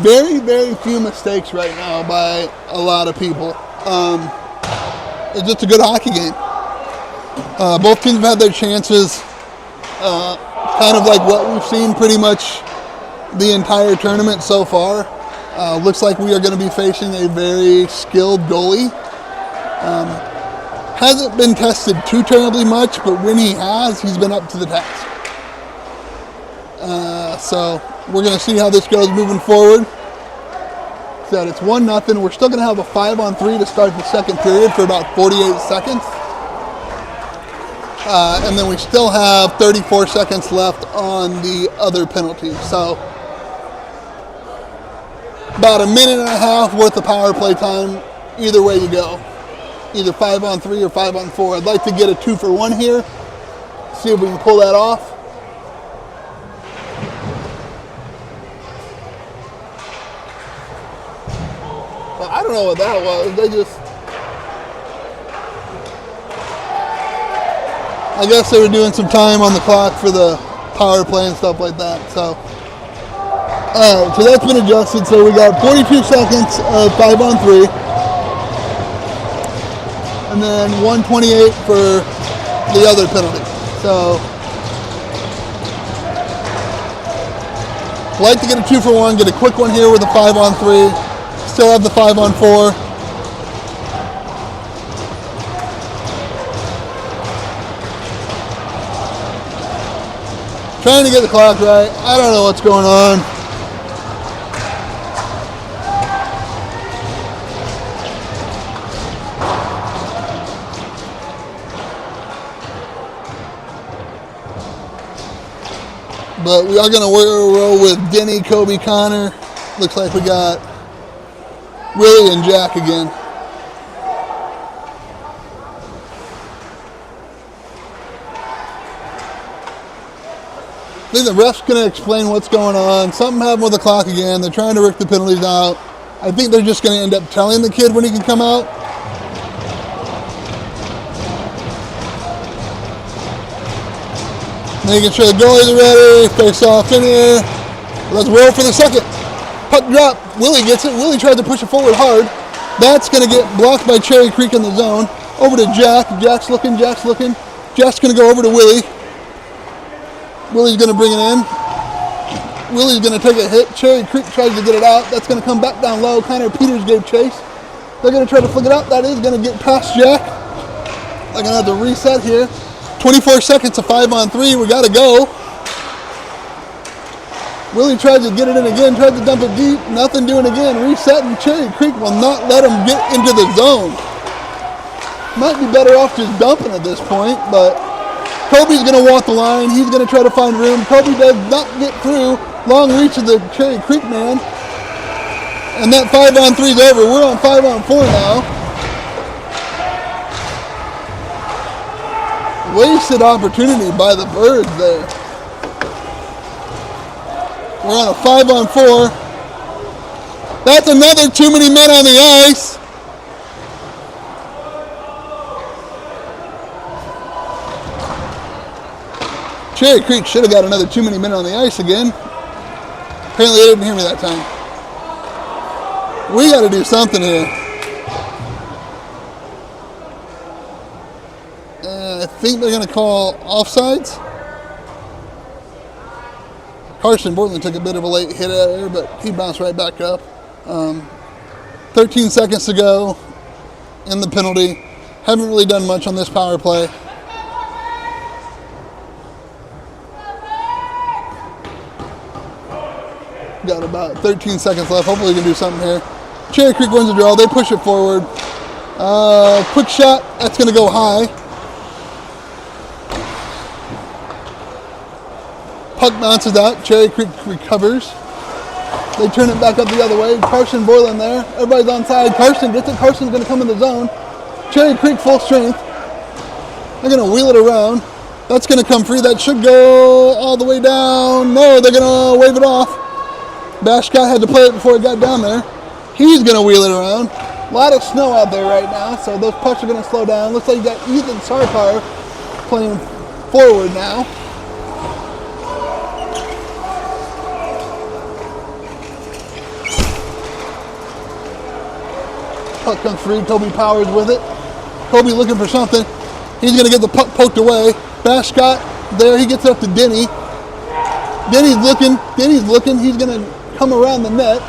A: Very, very few mistakes right now by a lot of people. It's just a good hockey game. Both teams have had their chances. Kind of like what we've seen pretty much the entire tournament so far. Looks like we are going to be facing a very skilled goalie. Hasn't been tested too terribly much, but when he has, he's been up to the task. So we're going to see how this goes moving forward. So it's 1-0. We're still going to have a 5-on-3 to start the second period for about 48 seconds. And then we still have 34 seconds left on the other penalty. So about a minute and a half worth of power play time either way you go. Either 5-on-3 or 5-on-4. I'd like to get a 2-for-1 here. See if we can pull that off. Well, I don't know what that was. I guess they were doing some time on the clock for the power play and stuff like that. So, alright, so that's been adjusted. So we got 42 seconds of 5-on-3. And then 1:28 for the other penalty. So, like to get a 2-for-1, get a quick one here with a 5-on-3. Still have the 5-on-4. Trying to get the clock right. I don't know what's going on. But we are going to roll with Denny, Kobe, Connor. Looks like we got Willie and Jack again. I think the ref's going to explain what's going on. Something happened with the clock again. They're trying to work the penalties out. I think they're just going to end up telling the kid when he can come out. Making sure the goalies are ready. Face off in here. Let's roll for the second. Puck drop. Willie gets it. Willie tried to push it forward hard. That's going to get blocked by Cherry Creek in the zone. Over to Jack. Jack's looking. Jack's going to go over to Willie. Willie's going to bring it in. Willie's going to take a hit. Cherry Creek tries to get it out. That's going to come back down low. Connor Peters gave chase. They're going to try to flick it out. That is going to get past Jack. They're going to have to reset here. 24 seconds to 5-on-3. We got to go. Willie tried to get it in again. Tried to dump it deep. Nothing doing again. Resetting. Cherry Creek will not let him get into the zone. Might be better off just dumping at this point, but Kobe's going to walk the line. He's going to try to find room. Kobe does not get through. Long reach of the Cherry Creek man. And that 5-on-3 is over. We're on 5-on-4 now. Wasted opportunity by the Birds there. We're on a 5-on-4. That's another too many men on the ice. Cherry Creek should have got another too many men on the ice again. Apparently they didn't hear me that time. We got to do something here. I think they're going to call offsides. Carson Bortland took a bit of a late hit at her, but he bounced right back up. 13 seconds to go in the penalty. Haven't really done much on this power play. Got about 13 seconds left. Hopefully we can do something here. Cherry Creek wins the draw. They push it forward. Quick shot. That's going to go high. Puck bounces out. Cherry Creek recovers. They turn it back up the other way. Carson Borland there. Everybody's on side. Carson gets it. Carson's going to come in the zone. Cherry Creek full strength. They're going to wheel it around. That's going to come free. That should go all the way down. No, they're going to wave it off. Bashcott had to play it before it got down there. He's going to wheel it around. A lot of snow out there right now, so those pucks are going to slow down. Looks like you got Ethan Sarkar playing forward now. Puck comes free. Toby Powers with it. Kobe looking for something. He's going to get the puck poked away. Bashcott there. He gets it up to Denny. Denny's looking. He's going to come around the net.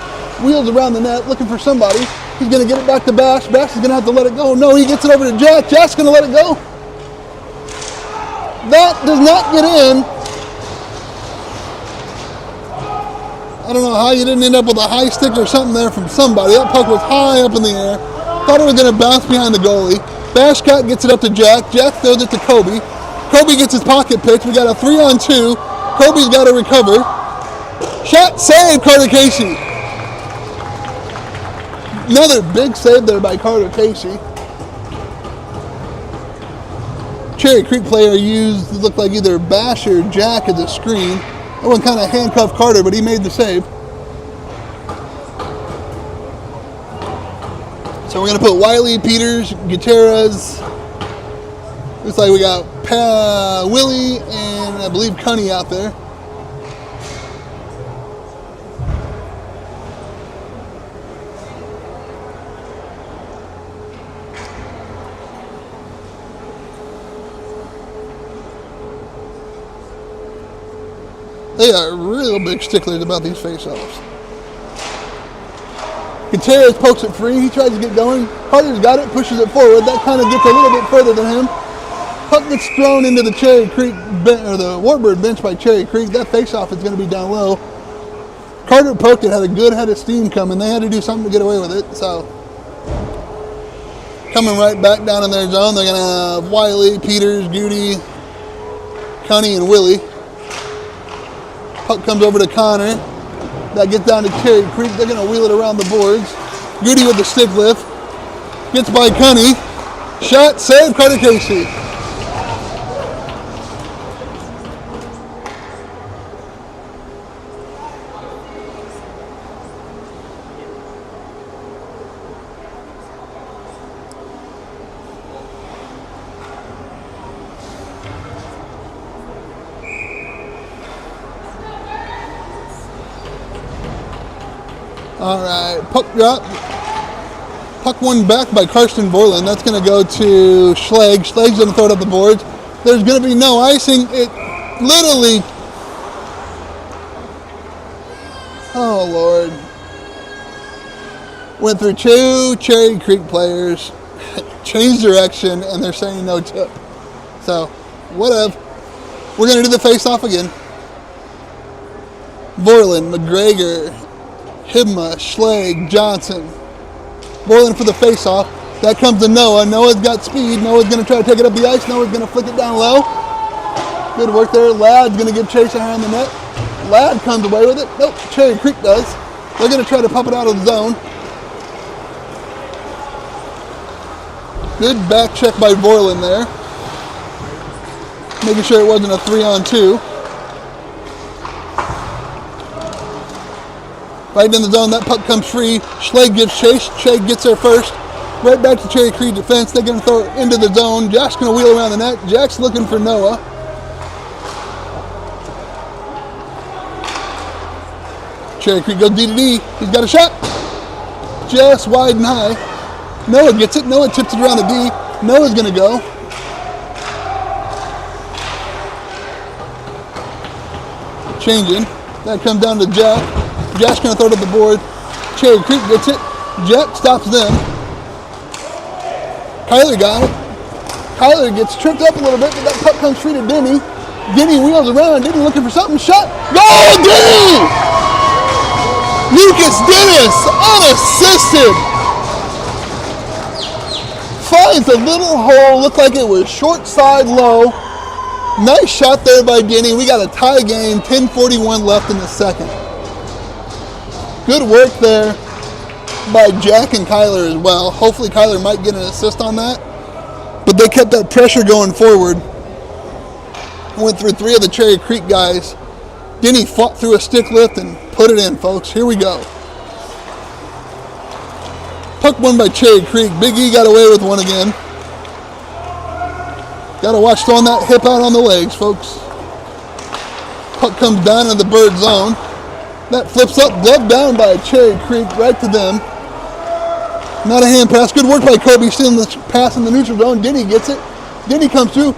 A: Wheels around the net looking for somebody. He's going to get it back to Bash. Bash is going to have to let it go. No, he gets it over to Jack. Jack's going to let it go. That does not get in. I don't know how you didn't end up with a high stick or something there from somebody. That puck was high up in the air. Thought it was going to bounce behind the goalie. Bashcott gets it up to Jack. Jack throws it to Kobe. Kobe gets his pocket picked. We got a 3-on-2. Kobe's got to recover. Shot save, Carter Casey. Another big save there by Carter Casey. Cherry Creek player used, looked like either Bash or Jack as a screen. That one kind of handcuffed Carter, but he made the save. So we're going to put Wiley, Peters, Gutierrez. Looks like we got Willie and I believe Cunny out there. They are real big sticklers about these face-offs. Gutierrez pokes it free. He tries to get going. Carter's got it, pushes it forward. That kind of gets a little bit further than him. Puck gets thrown into the Cherry Creek or the Warbird bench by Cherry Creek. That face-off is going to be down low. Carter poked it, had a good head of steam coming. They had to do something to get away with it. So coming right back down in their zone, they're going to have Wiley, Peters, Goody, Cunny, and Willie. Puck comes over to Connor. That gets down to Cherry Creek. They're going to wheel it around the boards. Goody with the stick lift. Gets by Cunny. Shot, save, Carter Casey. All right, puck drop. Puck one back by Karsten Borland. That's going to go to Schlegg. Schlegg's going to throw it up the boards. There's going to be no icing. It literally... Oh, Lord. Went through two Cherry Creek players, changed direction, and they're saying no tip. So, whatever. We're going to do the face-off again. Borland, McGregor, Hibma, Schlegg, Johnson. Borland for the face-off. That comes to Noah. Noah's got speed. Noah's going to try to take it up the ice. Noah's going to flick it down low. Good work there. Ladd's going to give chase around the net. Ladd comes away with it. Nope, Cherry Creek does. They're going to try to pump it out of the zone. Good back check by Borland there. Making sure it wasn't a 3-on-2. Right in the zone, that puck comes free. Schlegg gives chase. Schlegg gets there first. Right back to Cherry Creek defense. They're going to throw it into the zone. Jack's going to wheel around the net. Jack's looking for Noah. Cherry Creek goes D to D. He's got a shot. Just wide and high. Noah gets it. Noah tips it around the D. Noah's going to go. Changing. That comes down to Jack. Jack's going to throw it up the board. Cherry Creek gets it. Jack stops them. Kyler got it. Kyler gets tripped up a little bit, but that puck comes free to Denny. Denny wheels around. Denny looking for something. Shot. Goal, Denny! Lucas Dennis, unassisted. Finds a little hole. Looked like it was short side low. Nice shot there by Denny. We got a tie game. 10:41 left in the second. Good work there by Jack and Kyler as well. Hopefully Kyler might get an assist on that. But they kept that pressure going forward. Went through three of the Cherry Creek guys. Denny fought through a stick lift and put it in, folks. Here we go. Puck won by Cherry Creek. Big E got away with one again. Got to watch throwing that hip out on the legs, folks. Puck comes down in the bird zone. That flips up, gloved down by Cherry Creek, right to them. Not a hand pass. Good work by Kobe, stealing the pass in the neutral zone. Denny gets it. Denny comes through.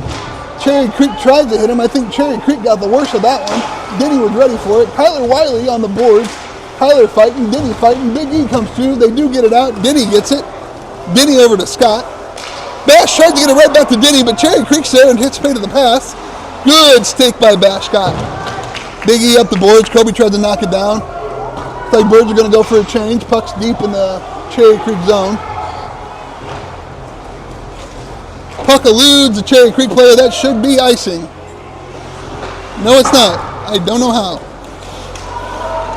A: Cherry Creek tries to hit him. I think Cherry Creek got the worst of that one. Denny was ready for it. Kyler Wiley on the boards. Kyler fighting, Denny fighting. Big E comes through. They do get it out. Denny gets it. Denny over to Scott. Bash tried to get it right back to Denny, but Cherry Creek's there and anticipated the pass. Good stick by Bash Scott. Big E up the boards. Kobe tried to knock it down. Looks like Birds are going to go for a change. Puck's deep in the Cherry Creek zone. Puck eludes the Cherry Creek player. That should be icing. No, it's not. I don't know how.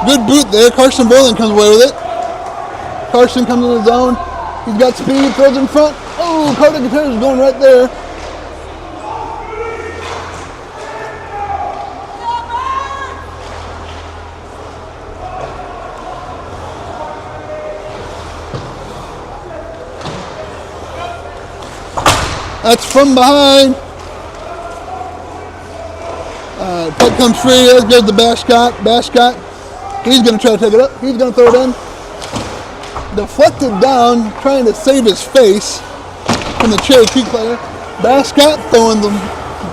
A: Good boot there. Karsten Borland comes away with it. Karsten comes in the zone. He's got speed. Throws in front. Oh, Carter Gutierrez is going right there. That's from behind. Puck comes free. There goes the Bash Scott. Bash Scott. He's going to try to take it up. He's going to throw it in. Deflected down, trying to save his face from the Cherry Creek player. Bash Scott throwing the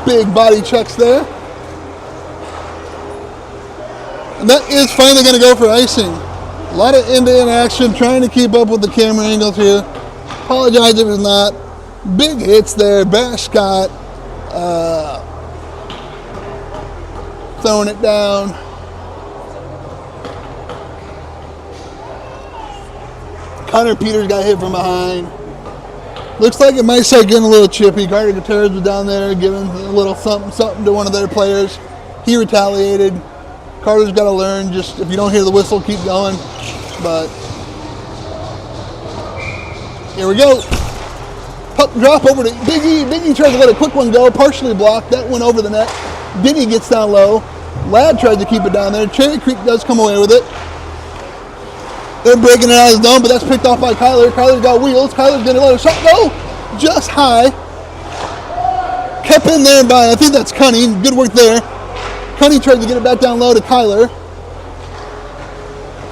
A: big body checks there. And that is finally going to go for icing. A lot of end-to-end action, trying to keep up with the camera angles here. Apologize if it's not. Big hits there. Bash Scott throwing it down. Connor Peters got hit from behind. Looks like it might start getting a little chippy. Carter Gutierrez was down there giving a little something to one of their players. He retaliated. Carter's got to learn, just if you don't hear the whistle, keep going. But here we go. Puck drop over to Big E. Big E tries to let a quick one go, partially blocked. That went over the net. Denny gets down low. Ladd tries to keep it down there. Cherry Creek does come away with it. They're breaking it out of the zone, but that's picked off by Kyler. Kyler's got wheels. Kyler's going to let a shot go. Just high. Kept in there by, I think that's Cunning. Good work there. Cunning tried to get it back down low to Kyler.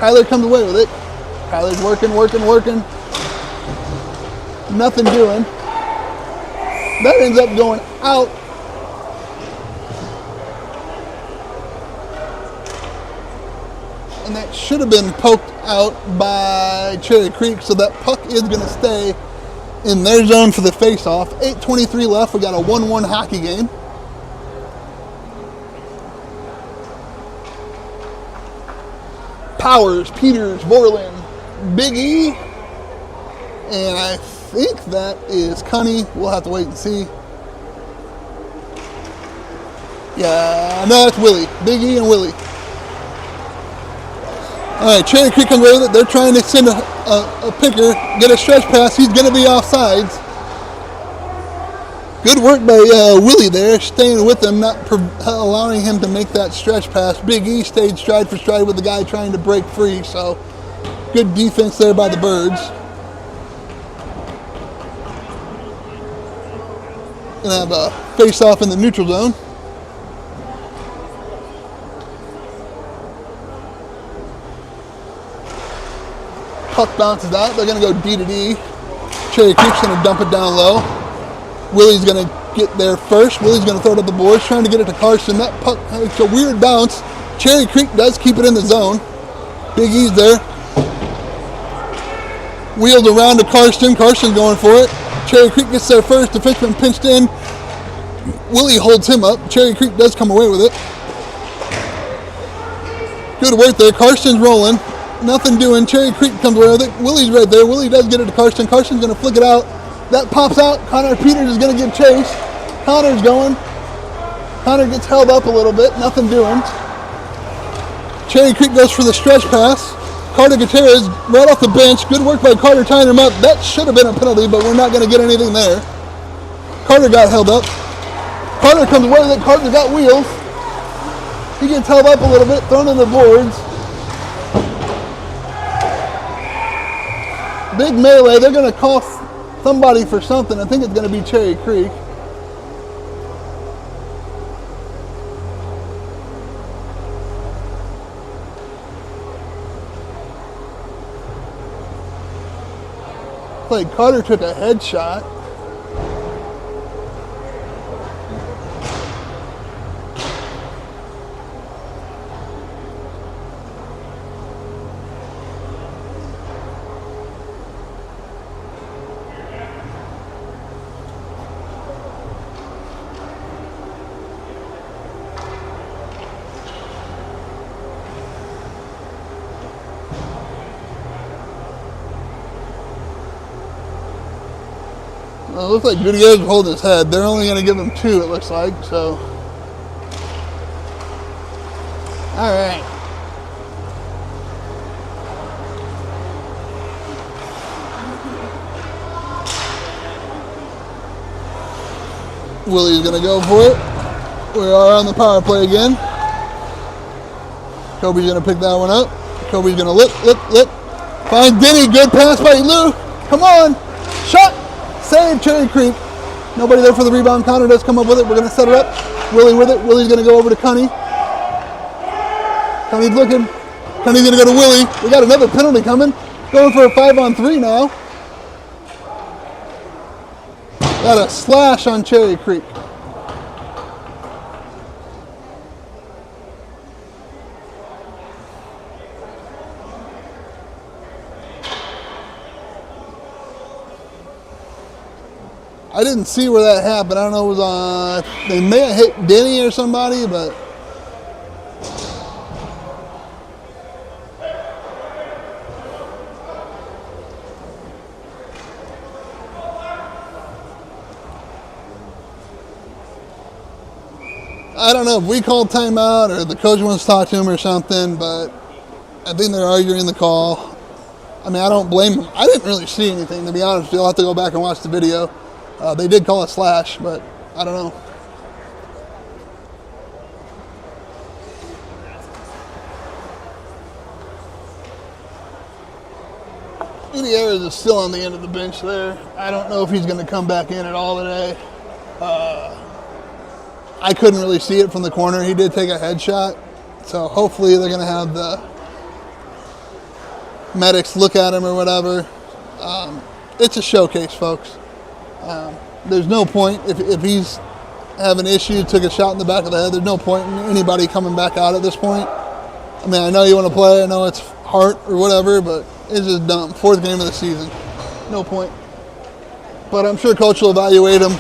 A: Kyler comes away with it. Tyler's working. Nothing doing. That ends up going out. And that should have been poked out by Cherry Creek, so that puck is going to stay in their zone for the face-off. 8:23 left. We got a 1-1 hockey game. Powers, Peters, Vorlin, Big E, and I think that is Cunny. We'll have to wait and see. Yeah, no, that's Willie. Big E and Willie. All right, Cherry Creek comes away with it. They're trying to send a picker, get a stretch pass. He's going to be offsides. Good work by Willie there, staying with him, not allowing him to make that stretch pass. Big E stayed stride for stride with the guy trying to break free, so good defense there by the Birds. Gonna have a face-off in the neutral zone. Puck bounces out. They're gonna go D to D. Cherry Creek's gonna dump it down low. Willie's going to get there first. Willie's going to throw it up the boards, trying to get it to Carson. That puck, it's a weird bounce. Cherry Creek does keep it in the zone. Big E's there. Wheeled around to Carson. Carson going for it. Cherry Creek gets there first. Defenseman pinched in. Willie holds him up. Cherry Creek does come away with it. Good work there. Carson's rolling. Nothing doing. Cherry Creek comes away with it. Willie's right there. Willie does get it to Carson. Carson's going to flick it out. That pops out. Connor Peters is going to give chase. Connor's going. Connor gets held up a little bit. Nothing doing. Cherry Creek goes for the stretch pass. Carter Gutierrez right off the bench. Good work by Carter tying him up. That should have been a penalty, but we're not going to get anything there. Carter got held up. Carter comes away with it. Carter's got wheels. He gets held up a little bit, thrown in the boards. Big melee. They're going to call somebody for something. I think it's going to be Cherry Creek. Like Carter took a headshot. Well, it looks like Gutierrez is holding his head. They're only going to give him 2, it looks like, so. All right. Willie's going to go for it. We are on the power play again. Kobe's going to pick that one up. Kobe's going to lip. Finds Denny. Good pass by Lou. Come on. Shot. Save Cherry Creek. Nobody there for the rebound. Connor does come up with it. We're going to set it up. Willie with it. Willie's going to go over to Cunny. Cunny's looking. Cunny's going to go to Willie. We got another penalty coming. Going for a 5-on-3 now. Got a slash on Cherry Creek. I didn't see where that happened. I don't know if it was on, they may have hit Denny or somebody, but I don't know if we called timeout or the coach wants to talk to him or something, but I think they're arguing the call. I mean, I don't blame them. I didn't really see anything, to be honest with you. I'll have to go back and watch the video. They did call a slash, but I don't know. Gutierrez is still on the end of the bench there. I don't know if he's going to come back in at all today. I couldn't really see it from the corner. He did take a headshot, so hopefully they're going to have the medics look at him or whatever. It's a showcase, folks. There's no point if he's having an issue, took a shot in the back of the head, there's no point in anybody coming back out at this point. I mean, I know you want to play, I know it's heart or whatever, but it's just dumb. 4th game of the season. No point. But I'm sure coach will evaluate him.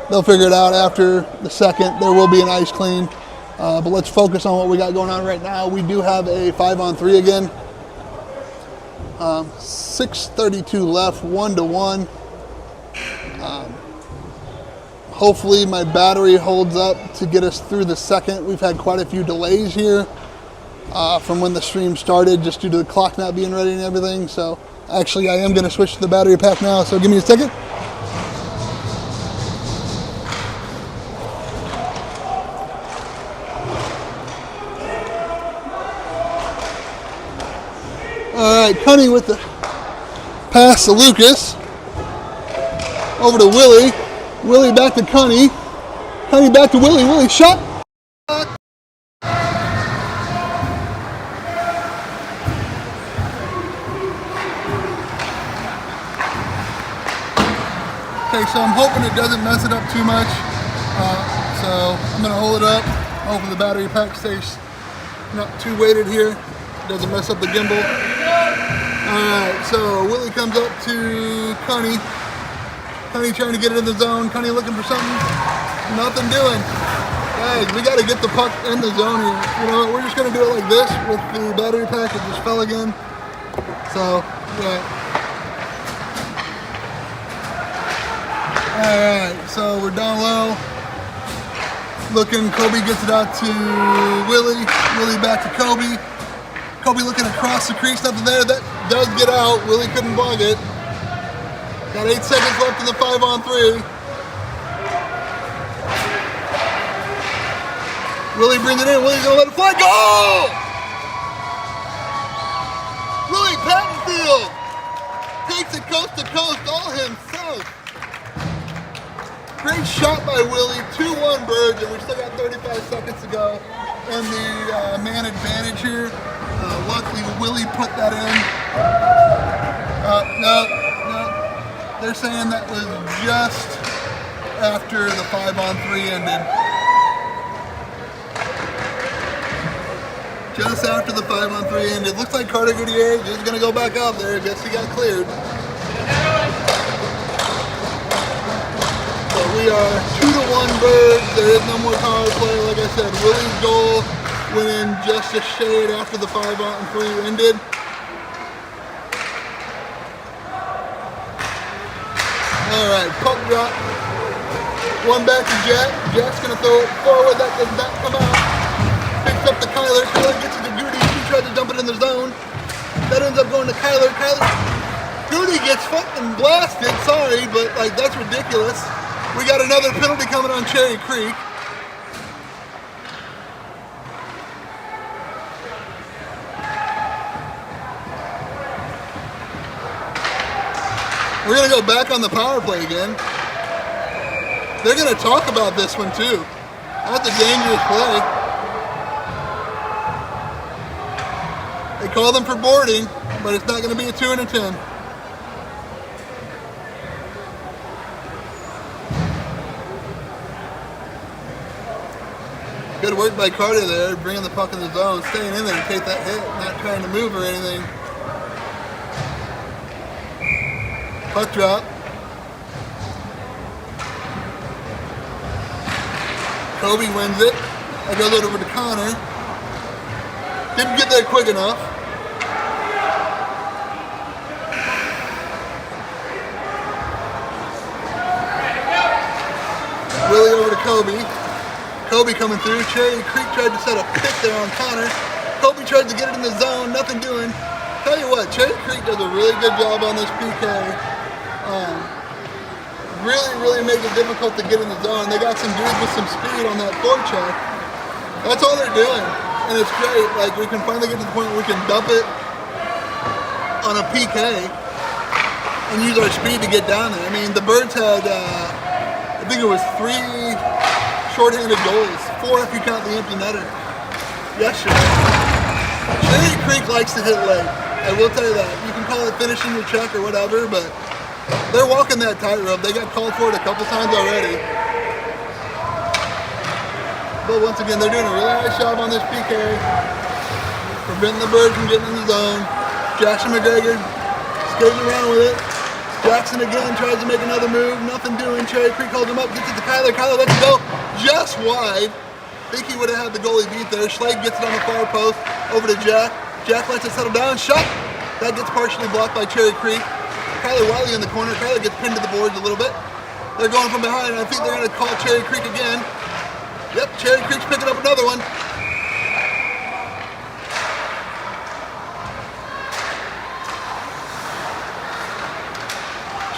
A: They'll figure it out after the 2nd. There will be an ice clean. But let's focus on what we got going on right now. We do have a 5-on-3 again. 6:32 left, 1-1. Hopefully my battery holds up to get us through the 2nd. We've had quite a few delays here from when the stream started, just due to the clock not being ready and everything. So actually I am going to switch to the battery pack now, so give me a second. All right, Cunny with the pass to Lucas. Over to Willie. Willie back to Cunny. Cunny back to Willie. Willie shot. Okay, so I'm hoping it doesn't mess it up too much. So I'm going to hold it up. Hopefully the battery pack stays not too weighted here. Doesn't mess up the gimbal. Alright, so Willie comes up to Cunny. Cunny trying to get it in the zone. Cunny looking for something. Nothing doing. Guys, we got to get the puck in the zone here. You know what? We're just going to do it like this with the battery pack. It just fell again. So, yeah. Alright, so we're down low. Looking, Kobe gets it out to Willie. Willie back to Kobe. Kobe looking across the crease, nothing there. That does get out. Willie couldn't block it. Got 8 seconds left in the 5-on-3. Willie brings it in. Willie's gonna let it fly. Goal! Willie Pattenfield takes it coast to coast all himself. Great shot by Willie. 2-1 Birds, and we still got 35 seconds to go in the man advantage here. Luckily, Willie put that in. No. They're saying that was just after the 5-on-3 ended. Just after the 5-on-3 ended. Looks like Carter Goodyear is going to go back out there. Guess he got cleared. So we are 2-1 Birds. There is no more power play. Like I said, Willie's goal went in just a shade after the 5-on-3 ended. Alright, puck drop. One back to Jack. Jack's going to throw it forward. That does not come out. Picks up to Kyler. Kyler gets it to Goody. He tried to dump it in the zone. That ends up going to Kyler. Goody gets fucking blasted. Sorry, but like that's ridiculous. We got another penalty coming on Cherry Creek. We're going to go back on the power play again. They're going to talk about this one too. That's a dangerous play. They call them for boarding, but it's not going to be a 2 and a 10. Good work by Carter there, bringing the puck in the zone, staying in there to take that hit, not trying to move or anything. Puck drop. Kobe wins it. That goes over to Connor. Didn't get there quick enough. Willie over to Kobe. Kobe coming through. Cherry Creek tried to set a pick there on Connor. Kobe tried to get it in the zone. Nothing doing. Tell you what, Cherry Creek does a really good job on this PK. Really make it difficult to get in the zone. They got some dudes with some speed on that forecheck. That's all they're doing. And it's great. Like, we can finally get to the point where we can dump it on a PK and use our speed to get down there. I mean, the Birds had, I think it was 3 shorthanded goals. 4 if you count the empty netter yesterday. Cherry Creek likes to hit late. I will tell you that. You can call it finishing your check or whatever, but they're walking that tightrope. They got called for it a couple times already. But once again, they're doing a really nice job on this PK, preventing the bird from getting in the zone. Jackson McGregor skating around with it. Jackson again tries to make another move. Nothing doing. Cherry Creek holds him up. Gets it to Kyler. Kyler lets it go just wide. Think he would have had the goalie beat there. Schlegel gets it on the far post. Over to Jack. Jack lets it settle down. Shot. That gets partially blocked by Cherry Creek. Kyler Wiley in the corner. Kyler gets pinned to the boards a little bit. They're going from behind. I think they're going to call Cherry Creek again. Yep, Cherry Creek's picking up another one.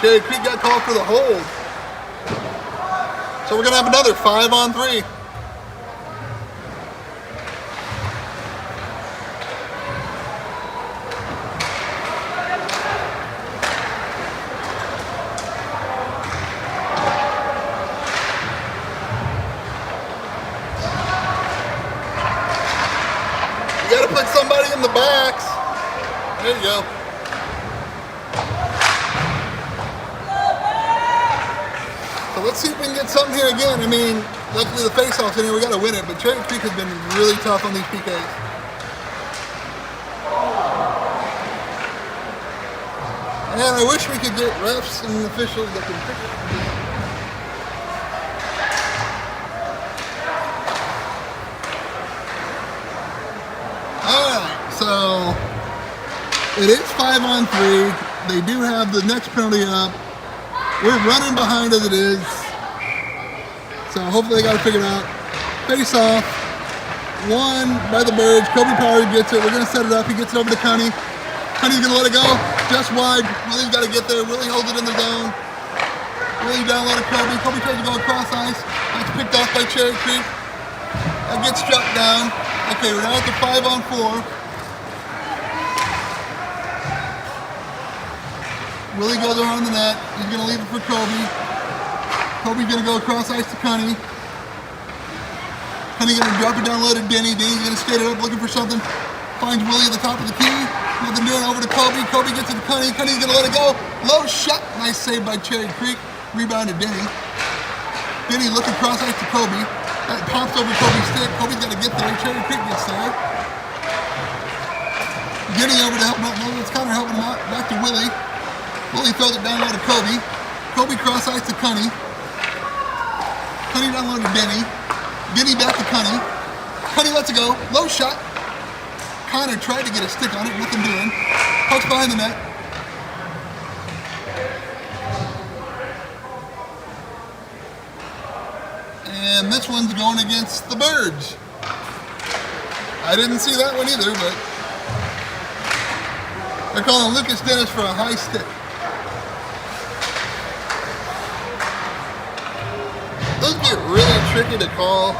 A: Cherry Creek got called for the hold. So we're going to have another 5-on-3. You got to put somebody in the box. There you go. So let's see if we can get something here again. I mean, luckily the face-off's in here, we got to win it, but Cherry Creek has been really tough on these PKs. And I wish we could get refs and officials that can pick it. Alright, so it is 5-on-3. They do have the next penalty up. We're running behind as it is. So hopefully they got to figure it out. Face off. Won by the Birds. Kobe Power gets it. We're going to set it up. He gets it over to Connie. Connie's going to let it go. Just wide. Willie's got to get there. Willie holds it in the zone. Willie down low to Kobe. Kobe tries to go across ice. That's picked off by Cherry Creek. That gets struck down. Okay, we're now at the 5-on-4. Willie goes around the net. He's going to leave it for Kobe. Kobe's going to go across ice to Connie. Connie's going to drop it down low to Denny. Denny's going to skate it up looking for something. Finds Willie at the top of the key. Nothing doing. Over to Kobe. Kobe gets it to Connie. Connie's going to let it go. Low shot. Nice save by Cherry Creek. Rebound to Denny. Denny looking cross ice to Kobe. That pops over Kobe's stick. Kobe's got to get there. Cherry Creek gets there. Denny over to help him out. No, it's Connor helping him out. Back to Willie. Willie throws it down low to Kobe. Kobe cross ice to Connie. Connie down low to Denny. Denny back to Connie. Connie lets it go. Low shot. Connor tried to get a stick on it. Nothing doing. Pucks behind the net. And this one's going against the Birds. I didn't see that one either, but they're calling Lucas Dennis for a high stick. Those get really tricky to call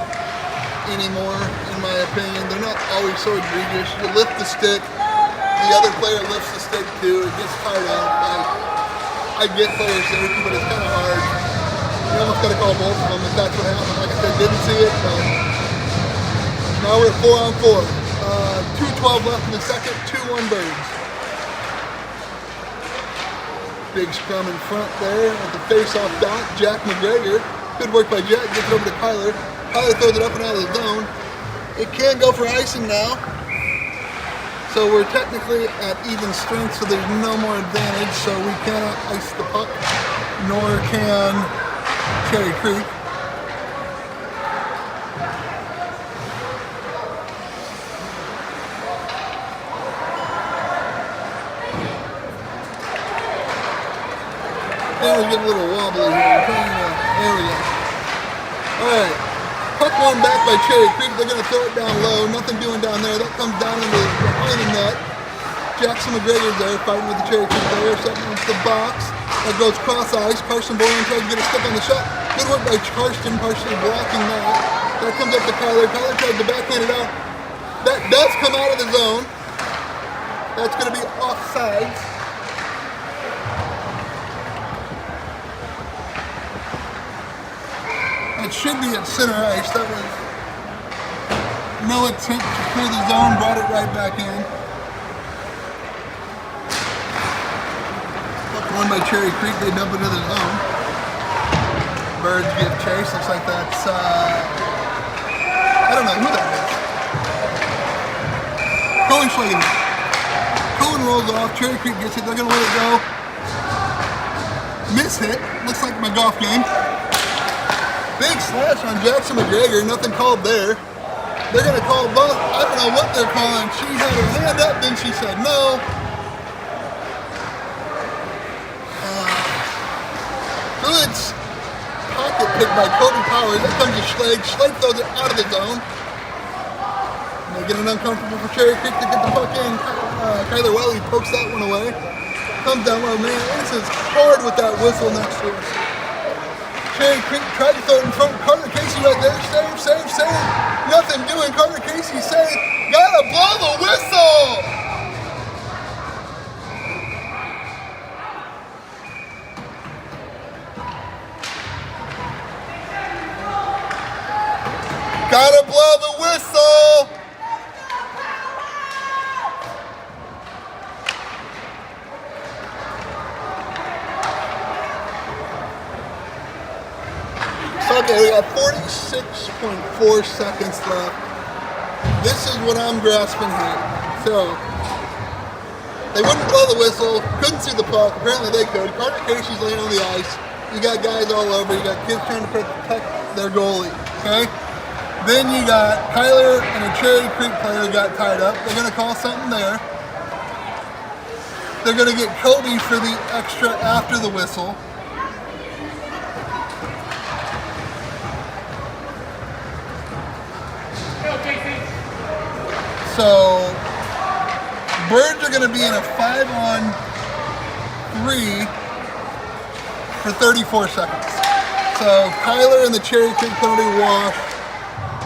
A: anymore, in my opinion. They're not always so egregious. You lift the stick, the other player lifts the stick too. It gets tired out. I get player safety, but it's kind of hard. You almost got to call both of them if that's what happened. Like I said, didn't see it, but now we're at 4-on-4. 2:12 left in the second, 2-1 Birds. Big scrum in front there at the face-off dot. Jack McGregor. Good work by Jack. Gets it over to Kyler. Kyler throws it up and out of the zone. It can go for icing now. So we're technically at even strength, so there's no more advantage. So we cannot ice the puck, nor can Cherry Creek. Now we're getting a little wobbly here. There we go. Alright. Puck one back by Cherry Creek. They're going to throw it down low. Nothing doing down there. That comes down into behind the net. Jackson McGregor's there fighting with the Cherry Creek player. Setting up the box. That goes cross ice. Carson Boylan tries to get a stick on the shot. Good work by Karsten, partially blocking that. That comes up to Kyler. Kyler tries to backhand it out. That does come out of the zone. That's going to be offsides. It should be at center ice. That was no attempt to clear the zone, brought it right back in. won by Cherry Creek. They dump into the zone. Birds give chase. Looks like that's, I don't know who that is. Cohen Schwagen. Cohen rolls off. Cherry Creek gets it. They're going to let it go. Miss hit. Looks like my golf game. Big slash on Jackson McGregor. Nothing called there. They're going to call both. I don't know what they're calling. She had her hand up, then she said no. Good pocket pick by Cody Powers. That comes to Schleg. Schleg throws it out of the zone. Making it uncomfortable for Cherry Creek to get the puck in. Kyler Wiley pokes that one away. Comes down low. Man, this is hard with that whistle next to us. Cherry Creek tried to throw it in front. Carter Casey right there. Save. Nothing doing. Carter Casey save. Gotta blow the whistle! Gotta blow the whistle! Okay, we got 46.4 seconds left. This is what I'm grasping here. So, they wouldn't blow the whistle, couldn't see the puck. Apparently they could. Carter Casey's laying on the ice. You got guys all over. You got kids trying to protect their goalie. Okay? Then you got Kyler and a Cherry Creek player got tied up. They're going to call something there. They're going to get Kobe for the extra after the whistle. So, Birds are going to be in a 5-on-3 for 34 seconds. So, Kyler and the Cherry Creek penalty wash.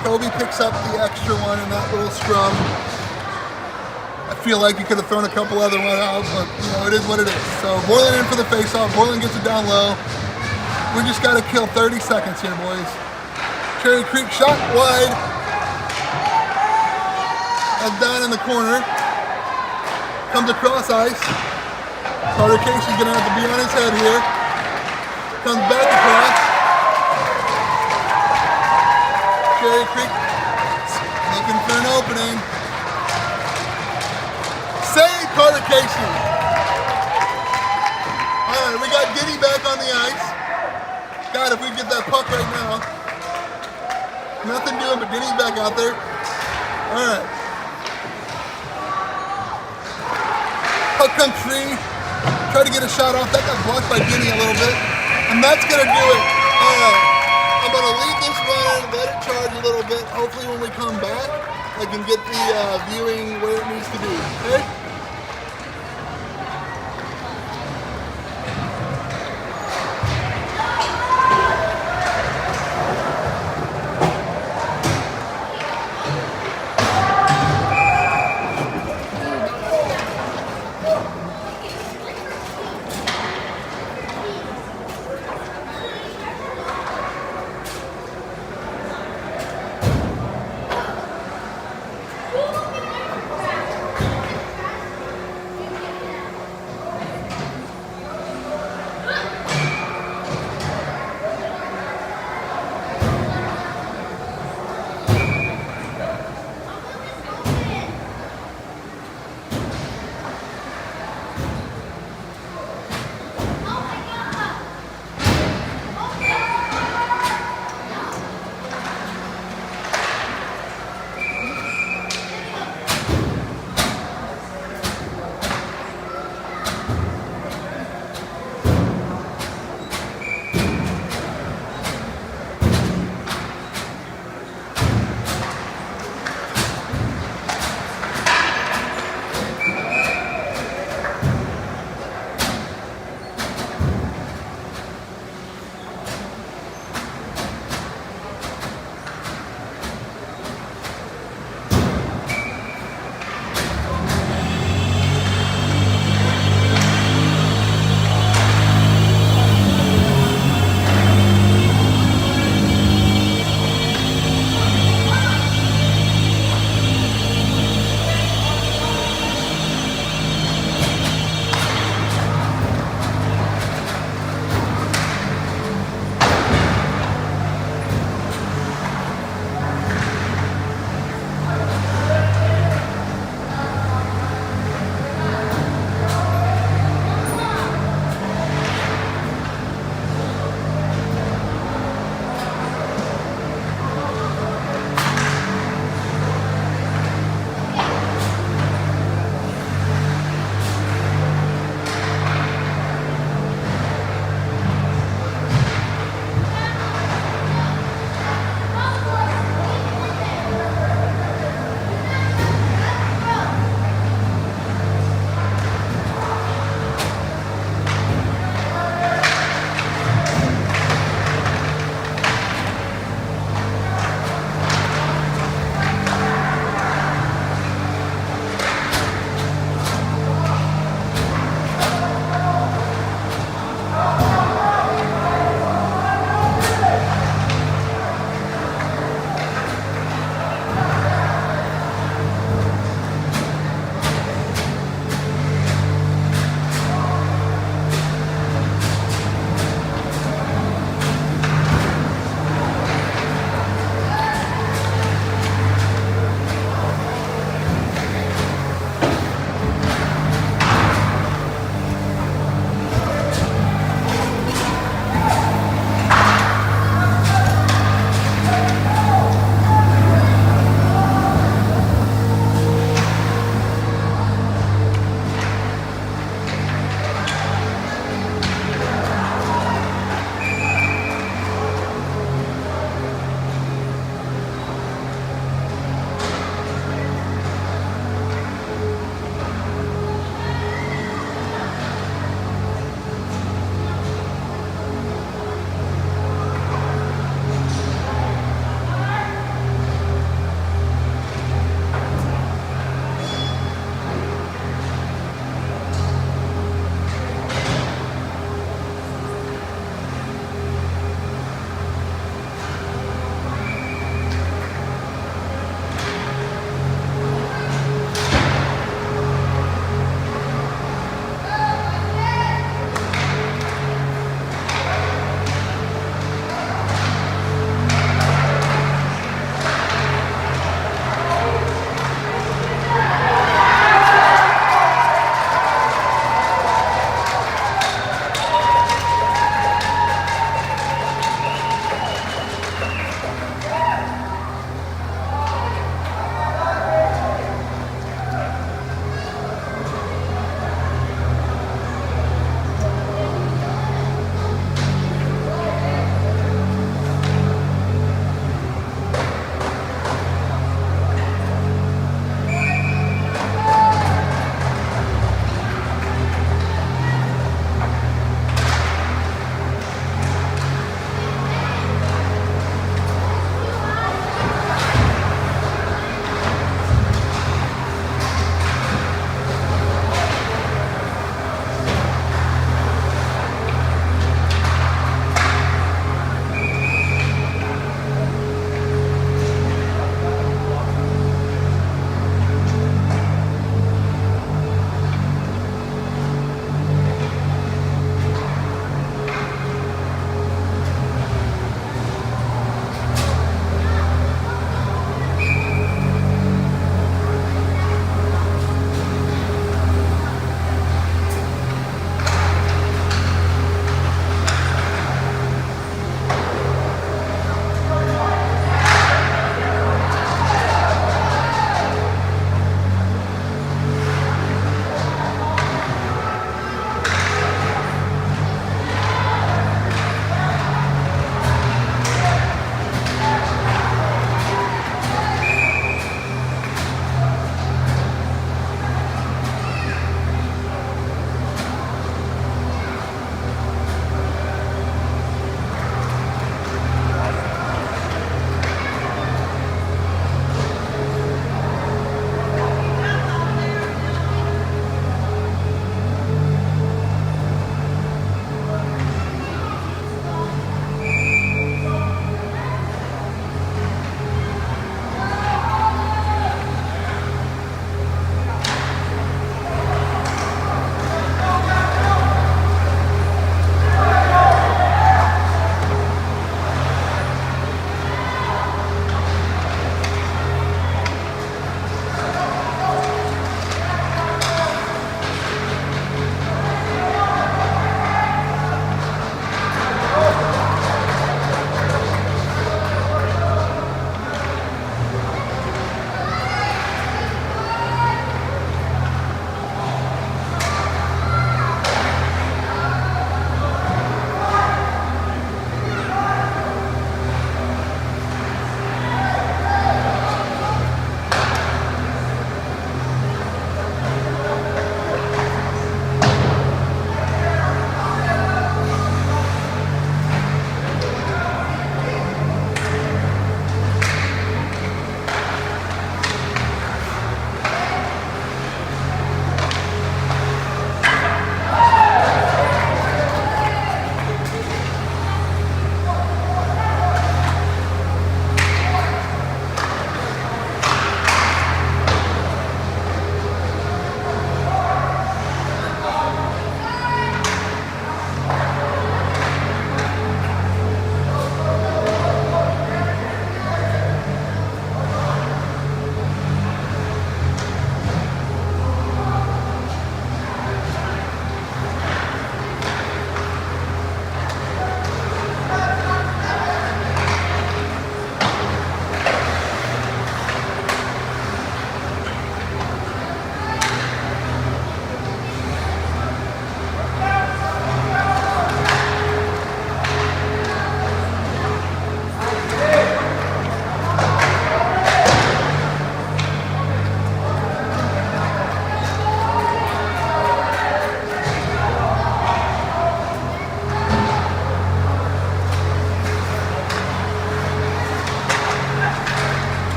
A: Kobe picks up the extra one in that little scrum. I feel like you could have thrown a couple other ones out, but it is what it is. So, Borland in for the face-off. Borland gets it down low. We just got to kill 30 seconds here, boys. Cherry Creek shot wide. That's down in the corner. Comes across ice. Carter Casey's gonna have to be on his head here. Comes back across. Cherry Creek looking for an opening. Save Carter Casey. Alright, we got Giddy back on the ice. God, if we get that puck right now. Nothing doing but Giddy's back out there. Alright. Puck comes free. Try to get a shot off. That got blocked by Guinea a little bit. And that's going to do it. I'm going to leave this running, let it charge a little bit. Hopefully when we come back, I can get the viewing where it needs to be. Okay?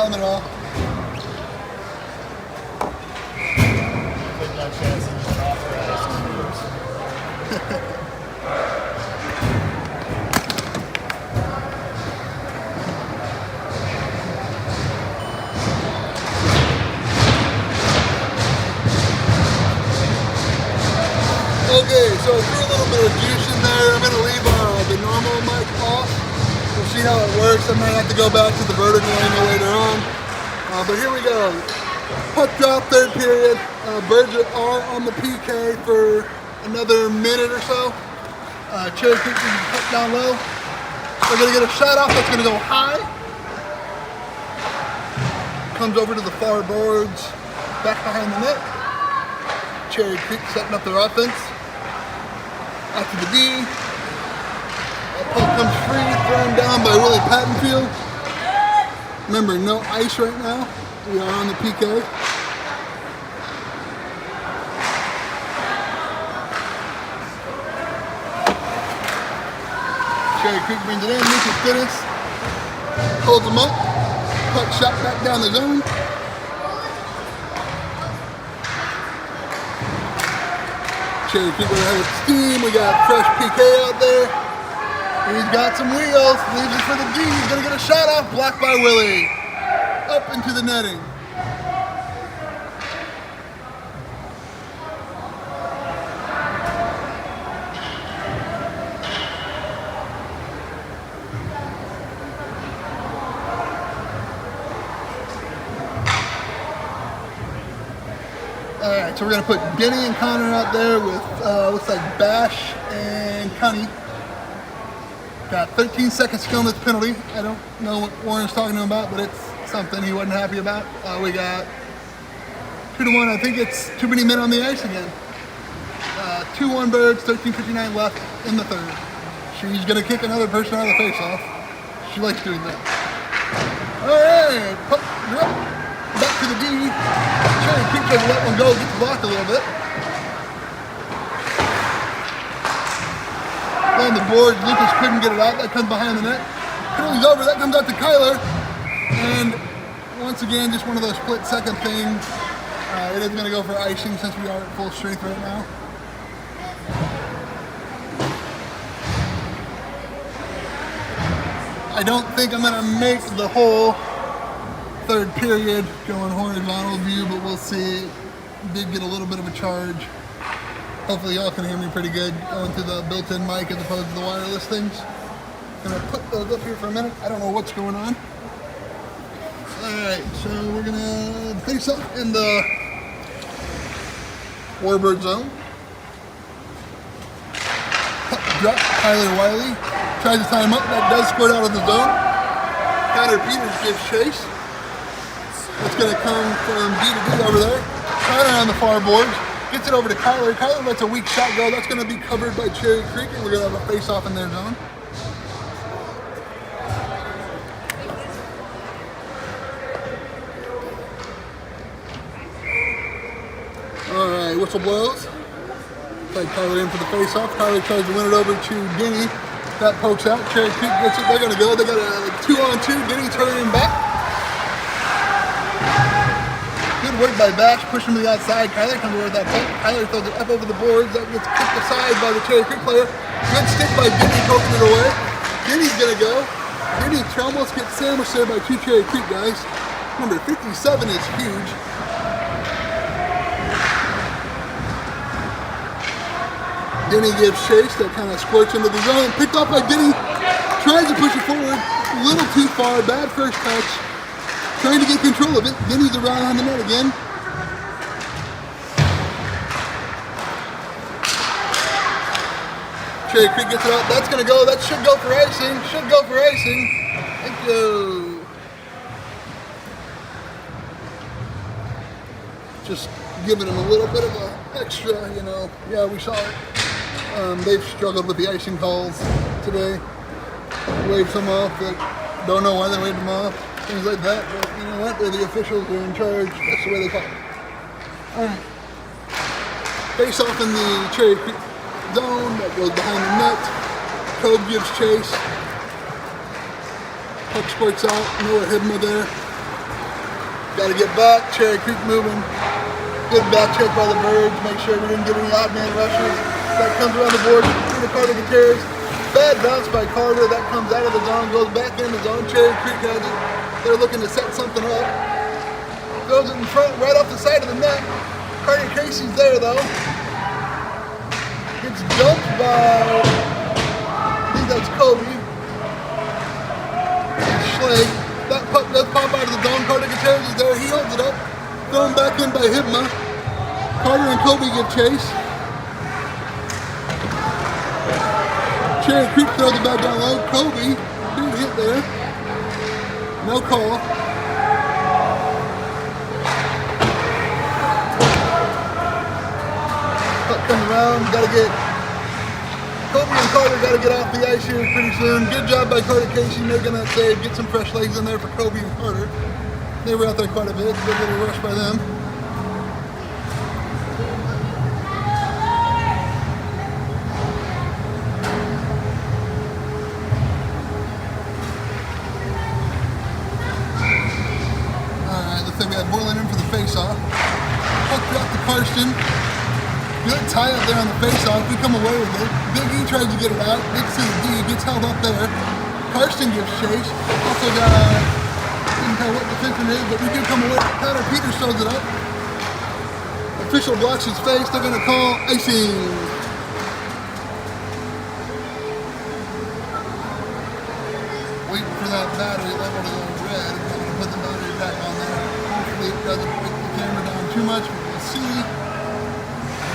A: problem at all.
B: Take my chance and just authorize screws.
A: Okay, so I threw a little bit of juice in there. I'm going to leave the normal mic off. We'll see how it works. I might have to go back to the vertical angle later on. But here we go. Puck drop, third period. Birds are on the PK for another minute or so. Cherry Creek is put down low. We're going to get a shot off that's going to go high. Comes over to the far boards, back behind the net. Cherry Creek setting up their offense. Out to the D. That puck comes free, thrown down by Willie Pattonfield. Remember, no ice right now. We are on the PK. Cherry Creek brings it in. Lucas Dennis holds him up. Puck shot back down the zone. Cherry Creek will have steam. We got fresh PK out there. He's got some wheels. Leaves it for the D. He's going to get a shot off. Blocked by Willie. Up into the netting. Alright, so we're going to put Denny and Connor out there with, looks like Bash and Cunny. Got 13 seconds to go in this penalty. I don't know what Warren's talking to him about, but it's something he wasn't happy about. We got 2-1. I think it's too many men on the ice again. 2-1 Birds, 13:59 left in the third. She's going to kick another person out of the face-off. She likes doing that. Alright, puck drop. Back to the D. Cherry Creek tries to let one go, gets blocked a little bit. On the board, Lucas couldn't get it out. That comes behind the net. Penalty's over. That comes out to Kyler. And once again, just one of those split-second things. It is going to go for icing since we are at full strength right now. I don't think I'm going to make the whole third period going horizontal view, but we'll see. Did get a little bit of a charge. Hopefully y'all can hear me pretty good going through the built-in mic as opposed to the wireless things. Gonna put those up here for a minute. I don't know what's going on. Alright, so we're gonna face up in the Warbird zone. Puck drop, Tyler Wiley. Tries to tie him up, that does squirt out of the zone. Connor Peters gives chase. That's gonna come from D to D over there. Connor on the far boards. Gets it over to Kyler. Kyler lets a weak shot go. That's going to be covered by Cherry Creek, and we're going to have a face-off in their zone. All right, whistle blows. Play Kyler in for the face-off. Kyler tries to win it over to Denny. That pokes out. Cherry Creek gets it. They're going to go. They got a 2-on-2. Denny turning back. Good work by Bash, pushing to the outside. Kyler comes over with that puck. Kyler throws it up over the boards. That gets kicked aside by the Cherry Creek player. Good stick by Denny, poking it away. Denny's gonna go. Denny almost gets sandwiched there by two Cherry Creek guys. Number 57 is huge. Denny gives chase. That kind of squirts into the zone. Picked up by Denny. Tries to push it forward. A little too far. Bad first touch. Trying to get control of it. Denny's around on the net again. Cherry Creek gets it out. That's going to go. That should go for icing. Should go for icing. Thank you. Just giving him a little bit of an extra, you know. Yeah, we saw it. They've struggled with the icing calls today. Waved some off, but don't know why they waved them off. Things like that, but you know what? They're the officials, they're in charge. That's the way they call it. Alright. Face off in the Cherry Creek zone. That goes behind the net. Cove gives chase. Puck squirts out. Noah Hibma there. Got to get back. Cherry Creek moving. Good back check by the Birds. Make sure we didn't get any odd man rushes. That comes around the board. Through the Carter Gutierrez. Bad bounce by Carter. That comes out of the zone. Goes back in the zone. Cherry Creek has it. They're looking to set something up. Goes in front right off the side of the net. Carter Casey's there though. Gets dumped by, I think that's Kobe. Schleg. That puck does pop out of the zone. Carter Gutierrez is there. He holds it up. Thrown back in by Hibma. Carter and Kobe give chase. Cherry Creek throws it back down low. Kobe, big hit there. No call. Puck comes around. Got to get Kobe and Carter got to get off the ice here pretty soon. Good job by Carter Casey making that save. Get some fresh legs in there for Kobe and Carter. They were out there quite a bit. Good little rush by them. Alright, looks like we got Borland in for the face-off. Puck drop to Karsten. Good tie up there on the face-off. We come away with it. Big E tries to get it out. Big C D gets held up there. Karsten gives chase. Also got, didn't tell what the defenseman is, but we do come away. Connor Peters shows it up. Official blocks his face. They're going to call icing. Waiting for that battery level to go red. I'm going to put the battery back on there. Hopefully it doesn't break the camera down too much, but we'll see.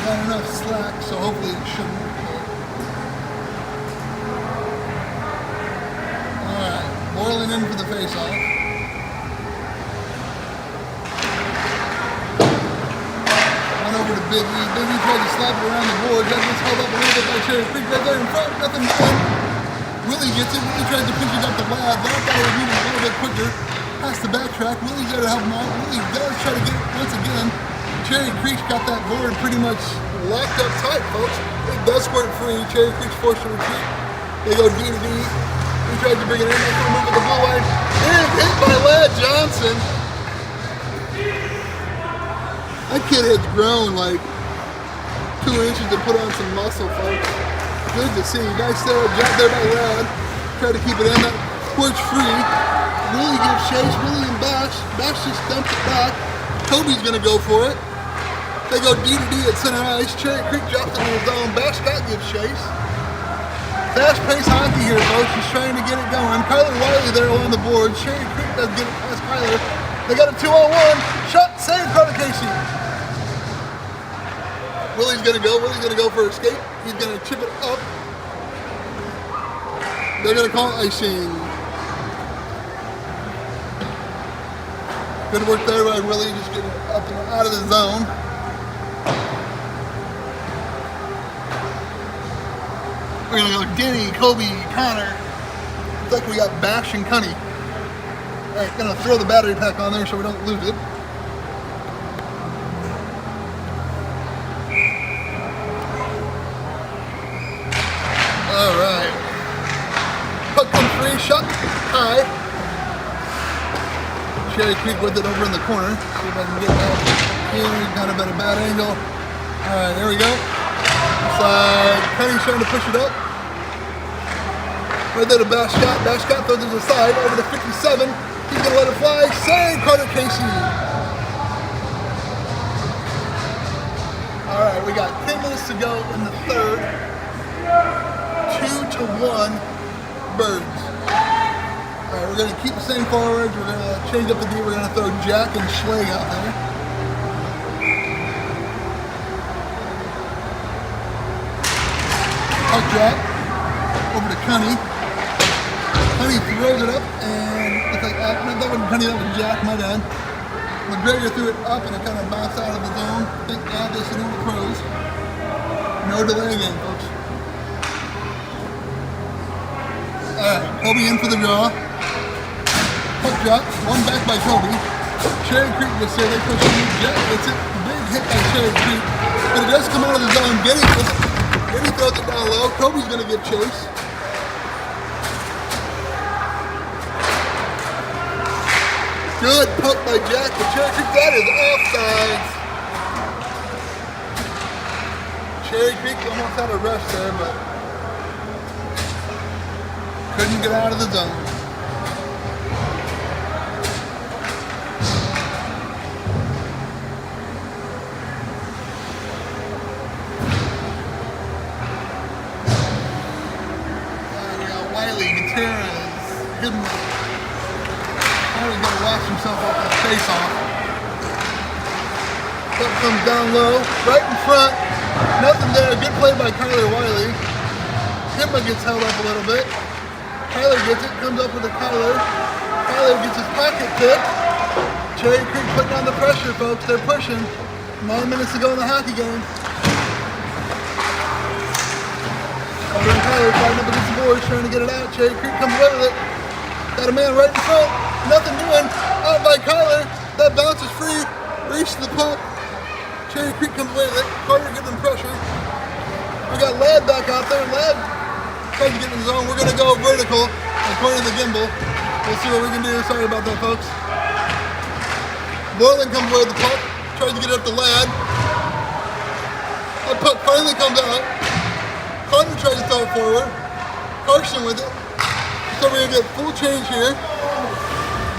A: Got enough slack, so hopefully it shouldn't. Alright, Borland in for the face-off. Went over to Big E. Big E tried to slap it around the board. That gets held up a little bit by Cherry Creek right there in front. Nothing done. Willie gets it. Willie tries to push it up the lab. That thought it would move a little bit quicker. Has to backtrack. Willie's there to help him out. Willie does try to get it once again. Cherry Creek's got that board pretty much locked up tight, folks. It does squirt free. Cherry Creek's forced to retreat. They go D to D. He tries to bring it in. That's going to move to the blue line. And hit by Ladd Johnson. That kid has grown like 2 inches to put on some muscle, folks. Good to see. Nice job there by Ladd. Try to keep it in. That squirts free. Willie gives chase. Willie and Bash. Bash just dumps it back. Kobe's going to go for it. They go D to D at center ice. Cherry Creek drops it in the zone. Bash Scott gives chase. Fast-paced hockey here, folks. He's trying to get it going. Kyler Wiley there along the board. Cherry Creek does get it past Kyler. They got a 2-on-1. Shot, save, Carter Casey. Willie's going to go. Willie's going to go for a skate. He's going to chip it up. They're going to call icing. Good work there by Willie, just getting up and out of the zone. We're going to go Denny, Kobe, Connor. Looks like we got Bash and Cunny. Alright, going to throw the battery pack on there so we don't lose it. Alright. Puck comes free, shot high. Cherry Creek with it over in the corner. See if I can get that here. Kind of at a bad angle. Alright, there we go. Inside. Penny's trying to push it up. Right there to Bash Scott. Bash Scott throws it aside over to 57. He's going to let it fly. Save Carter Casey. Alright, we got 10 minutes to go in the third. 2-1 Birds. Alright, we're going to keep the same forwards. We're going to change up the D. We're going to throw Jack and Schleg out there. Puck drop. Over to Cunny. Cunny throws it up and looks like, no, that wasn't Cunny, that was Jack, my bad. McGregor threw it up and it kind of bounced out of the zone. Thank God they sent in the pros. No delay again, folks. Alright, Kobe in for the draw. Puck drop, one back by Kobe. Cherry Creek gets there, they push in. Jack gets it. Big hit by Cherry Creek. But it does come out of the zone. Denny throws it down low. Kobe's going to give chase. Good poke by Jack, but Cherry Creek, that is offsides. Cherry Creek almost had a rush there, but couldn't get out of the zone. We got Wiley, Gutierrez, Hidden. He's going to wash himself off that face off. Puck comes down low, right in front. Nothing there. Good play by Kyler Wiley. Himma gets held up a little bit. Kyler gets it, comes up with a Kyler. Kyler gets his pocket picked. Cherry Creek putting on the pressure, folks. They're pushing. 9 minutes to go in the hockey game. Kyler and Kyler fighting up against the boards, trying to get it out. Cherry Creek comes away with it. Got a man right in front. Nothing doing. Out by Kyler. That bounce is free. Reaches the puck. Cherry Creek comes away with it. Carter giving them pressure. We got Ladd back out there. Ladd tries to get in the zone. We're going to go vertical according to the gimbal. We'll see what we can do. Sorry about that, folks. Moreland comes away with the puck. Tries to get it up to Ladd. That puck finally comes out. Carter tries to throw it forward. Carson with it. So we're going to get full change here.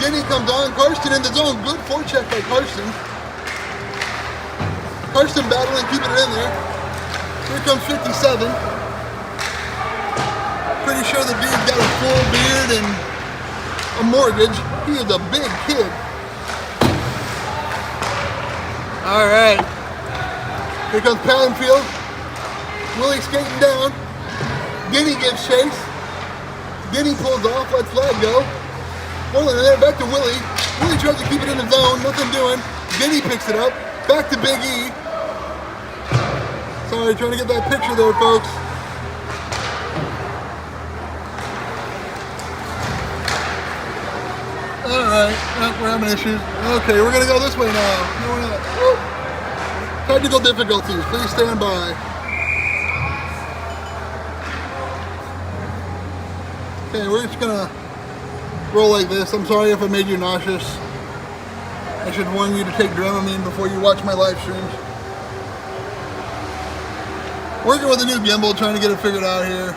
A: Guinea comes on. Karsten in the zone. Good forecheck by Karsten. Karsten battling, keeping it in there. Here comes 57. Pretty sure the dude's got a full beard and a mortgage. He is a big kid. All right. Here comes Palenfield. Willie skating down. Guinea gives chase. Guinea pulls off, lets Ladd go. Moreland in there, back to Willie. Willie tries to keep it in the zone, nothing doing. Guinea picks it up, back to Big E. Sorry, trying to get that picture there, folks. Alright, we're having issues. Okay, we're gonna go this way now. No, we're not. Woo. Technical difficulties, please stand by. Okay, we're just gonna roll like this. I'm sorry if I made you nauseous. I should warn you to take Dramamine before you watch my live streams. Working with a new gimbal, trying to get it figured out here.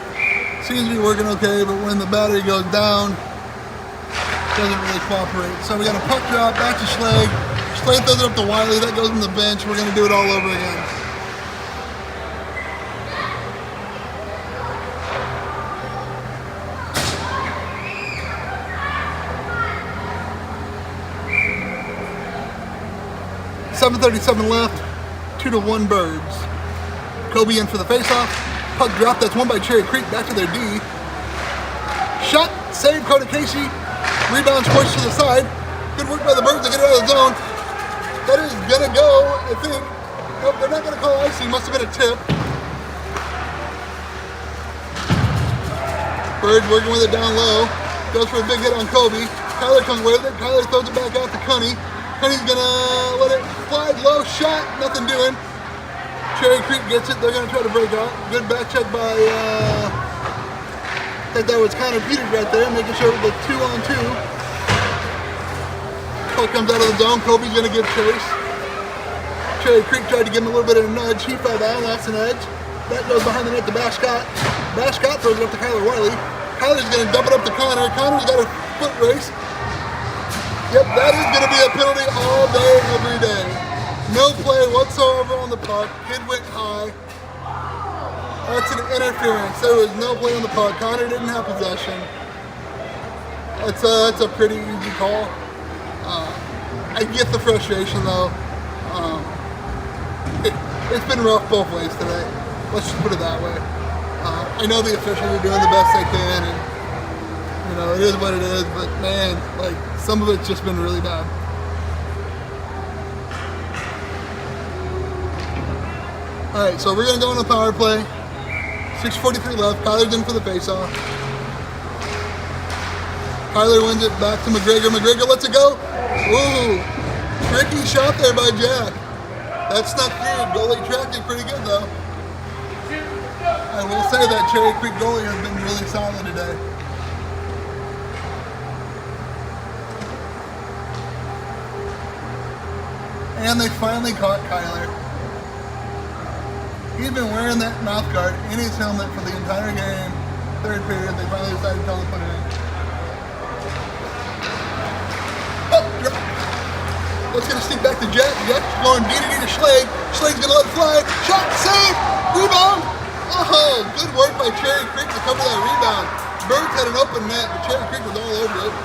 A: Seems to be working okay, but when the battery goes down, it doesn't really cooperate. So we got a puck drop, back to Schleg. Schleg throws it up to Wiley, that goes in the bench. We're gonna do it all over again. .737 left, 2-1 Birds. Kobe in for the faceoff. Puck drop, that's won by Cherry Creek, back to their D. Shot, save, Carter Casey. Rebound squished to the side. Good work by the Birds to get it out of the zone. That is gonna go, I think. Nope, they're not gonna call icing, must have been a tip. Birds working with it down low. Goes for a big hit on Kobe. Kyler comes away with it. Kyler throws it back out to Cunny. Cunny's gonna let it fly low, shot, nothing doing. Cherry Creek gets it, they're gonna try to break out. Good back check by, I think that was Connor Peters right there, making sure the 2-on-2. Puck comes out of the zone, Kobe's gonna give chase. Cherry Creek tried to give him a little bit of a nudge, he fell down, lost an edge. That goes behind the net to Bashcott. Bashcott throws it up to Kyler Wiley. Kyler's gonna dump it up to Connor. Connor's got a foot race. Yep, that is going to be a penalty all day, every day. No play whatsoever on the puck. Kid went high. That's an interference. There was no play on the puck. Connor didn't have possession. That's a pretty easy call. I get the frustration, though. It's been rough both ways today. Let's just put it that way. I know the officials are doing the best they can, and you know, it is what it is, but man, like, some of it's just been really bad. Alright, so we're going to go on a power play. 6:43 left. Kyler's in for the faceoff. Kyler wins it back to McGregor. McGregor lets it go. Ooh, tricky shot there by Jack. That snuck through. Goalie tracked it pretty good, though. I will say that Cherry Creek goalie has been really solid today. And they finally caught Kyler. He's been wearing that mouth guard in his helmet for the entire game. Third period, they finally decided to tell him to put it in. Oh, let's get a sneak back to Jack. Jack's going DDD to Schleg. Schleg's gonna let it fly. Shot, save, rebound. Oh, good work by Cherry Creek to cover that rebound. Birds had an open net, but Cherry Creek was all over it.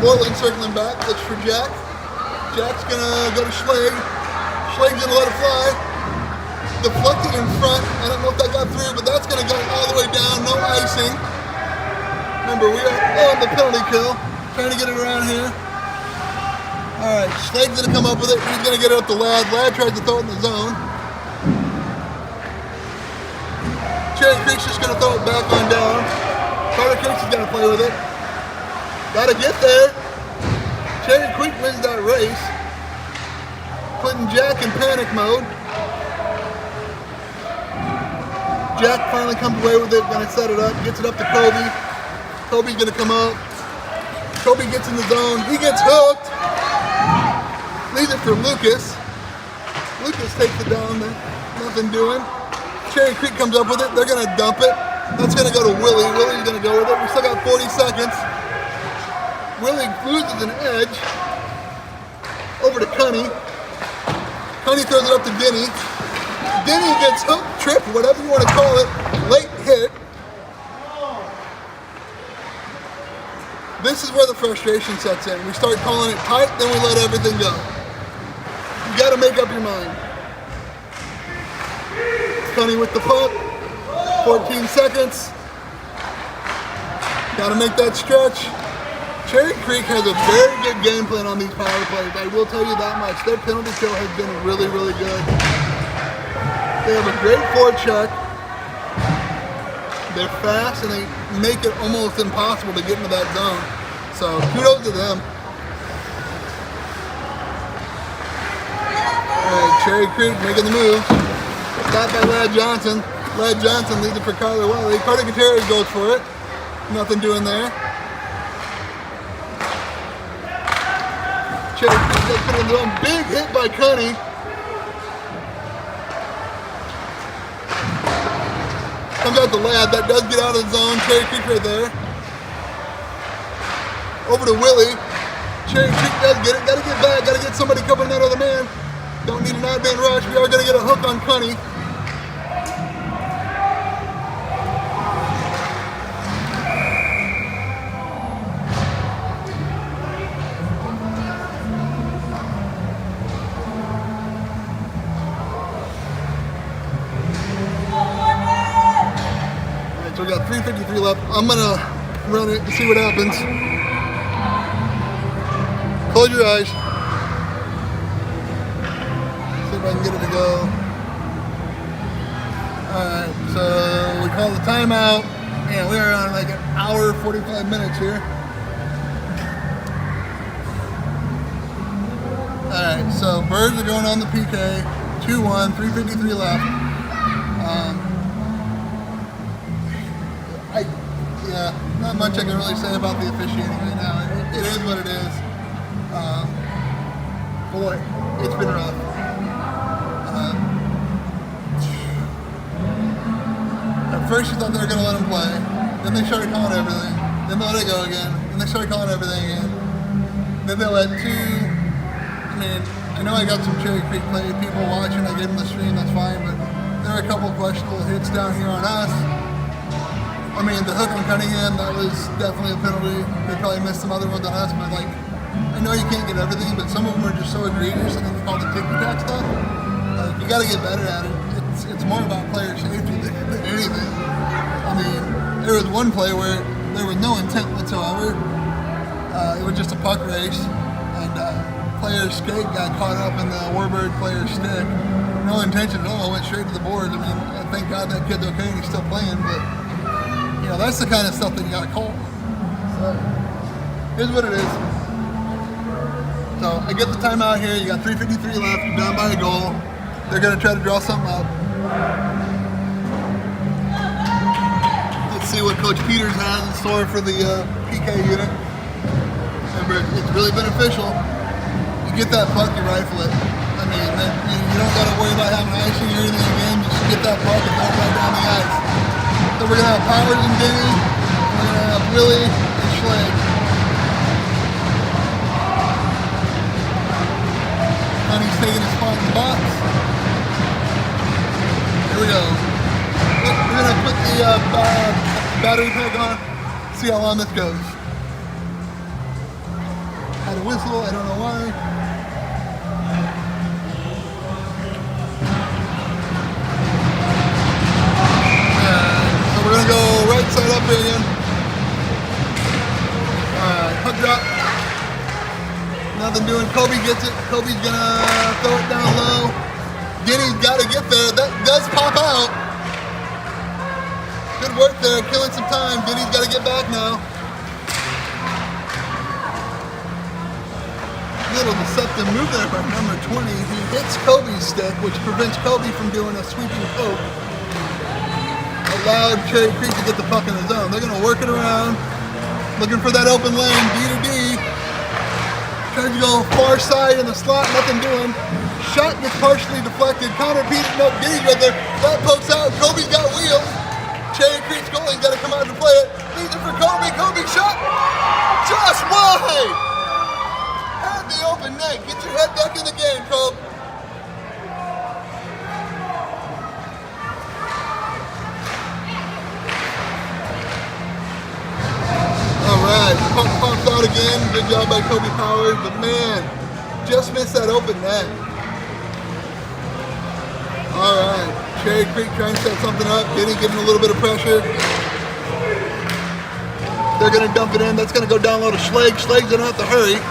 A: Borland circling back, looks for Jack. Jack's gonna go to Schleg. Schleg's gonna let it fly. Deflected in front. I don't know if that got through, but that's gonna go all the way down. No icing. Remember, we are on the penalty kill. Trying to get it around here. Alright, Schleg's gonna come up with it. He's gonna get it up to Ladd. Ladd tries to throw it in the zone. Cherry Creek's just gonna throw it back on down. Carter Creek's is gonna play with it. Gotta get there. Cherry Creek wins that race. Putting Jack in panic mode. Jack finally comes away with it, gonna set it up, gets it up to Kobe. Kobe's gonna come out. Kobe gets in the zone, he gets hooked. Leaves it for Lucas. Lucas takes it down, nothing doing. Cherry Creek comes up with it, they're gonna dump it. That's gonna go to Willie. Willie's gonna go with it. We still got 40 seconds. Willie loses an edge. Over to Cunny. Cunny throws it up to Denny. Denny gets hooked, tripped, whatever you want to call it. Late hit. This is where the frustration sets in. We start calling it tight, then we let everything go. You got to make up your mind. Cunny with the puck. 14 seconds. Got to make that stretch. Cherry Creek has a very good game plan on these power plays. I will tell you that much. Their penalty kill has been really, really good. They have a great forecheck. They're fast and they make it almost impossible to get into that zone. So kudos to them. Alright, Cherry Creek making the move. Stopped by Ladd Johnson. Ladd Johnson leads it for Kyler Wiley. Carter Gutierrez goes for it. Nothing doing there. Cherry Creek does put it in the zone. Big hit by Cunny. Comes out to Ladd. That does get out of the zone. Cherry Creek right there. Over to Willie. Cherry Creek does get it. Got to get back. Got to get somebody covering that other man. Don't need an odd man rush. We are going to get a hook on Cunny. So we got 3:53 left. I'm gonna run it and see what happens. Close your eyes. See if I can get it to go. Alright, so we call the timeout. And we are on like an hour, 45 minutes here. Alright, so Birds are going on the PK. 2-1, 3:53 left. Yeah, not much I can really say about the officiating right now. It is what it is. Boy, it's been rough. At first you thought they were going to let him play. Then they started calling everything. Then they let it go again. Then they started calling everything again. Then they let two. I mean, I know I got some Cherry Creek play people watching. I gave them the stream, that's fine. But there are a couple of questionable hits down here on us. I mean, the hook on Cunningham, that was definitely a penalty. They probably missed some other ones on us, but like, I know you can't get everything, but some of them are just so egregious, and then you call the ticky-tack stuff. You got to get better at it. It's more about player safety than anything. I mean, there was one play where there was no intent whatsoever. It was just a puck race, and player's skate got caught up in the Warbird player's stick. No intention at all. Went straight to the boards. I mean, thank God that kid's okay and he's still playing, but you know, that's the kind of stuff that you gotta call. So, here's what it is. So, I get the timeout here. You got 3:53 left. You're down by a goal. They're gonna try to draw something up. Let's see what Coach Peters has in store for the PK unit. Remember, it's really beneficial. You get that puck, you rifle it. I mean, you don't got to worry about having icing or anything in the game. Just get that puck and throw it right down the ice. So we're going to have Powers and Denny. We're going to have Willie and Schleg. Honey's taking his spot in the box. Here we go. We're going to put the battery pack on. See how long this goes. Had a whistle, I don't know why. So we're gonna go right side up here again. Alright, hook drop. Nothing doing, Kobe gets it. Kobe's gonna throw it down low. Denny's gotta get there, that does pop out. Good work there, killing some time. Denny's gotta get back now. Little deceptive move there by number 20. He hits Kobe's stick, which prevents Kobe from doing a sweeping poke. Allowed Cherry Creek to get the puck in the zone. They're going to work it around, looking for that open lane, D to D. Trying to go far side in the slot, nothing doing. Shot gets partially deflected. Counter beat, no, Denny's right there. That pokes out. Kobe's got wheels. Cherry Creek's goalie's got to come out to play it. Leads it for Kobe. Kobe shot. Just wide. The open net. Get your head back in the game, Kobe. Alright, puck pops out again. Good job by Kobe Powers, but man, just missed that open net. Alright, Cherry Creek trying to set something up. Denny giving a little bit of pressure. They're going to dump it in. That's going to go down low to Schleg. Schleg's going to have to hurry.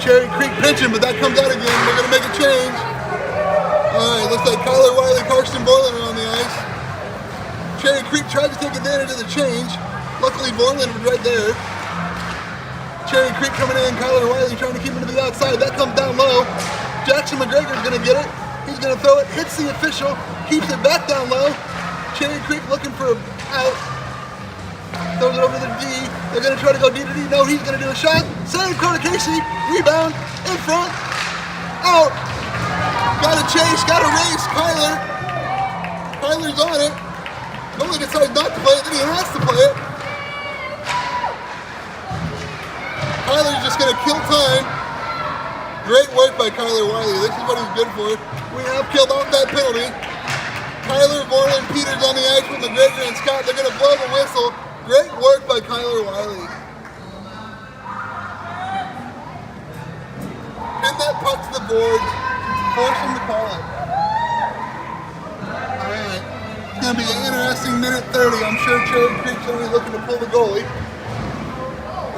A: Cherry Creek pinching, but that comes out again. They're going to make a change. Alright, looks like Kyler Wiley, Karsten Borland are on the ice. Cherry Creek tried to take advantage of the change. Luckily, Borland was right there. Cherry Creek coming in, Kyler Wiley trying to keep him to the outside. That comes down low. Jackson McGregor's going to get it. He's going to throw it, hits the official, keeps it back down low. Cherry Creek looking for an out. Throws it over to the D. They're going to try to go D to D. No, he's going to do a shot. Save, Carter Casey. Rebound. In front. Out. Got to chase. Got to race. Kyler. Kyler's on it. Goalie decides not to play it. Then he has to play it. Kyler's just going to kill time. Great work by Kyler Wiley. This is what he's good for. We have killed off that penalty. Kyler, Borland, Peters on the ice with McGregor and Scott. They're going to blow the whistle. Great work by Kyler Wiley. Pin that puck to the boards. Force him to call it. Alright. It's going to be an interesting minute 30. I'm sure Cherry Creek's going to be looking to pull the goalie.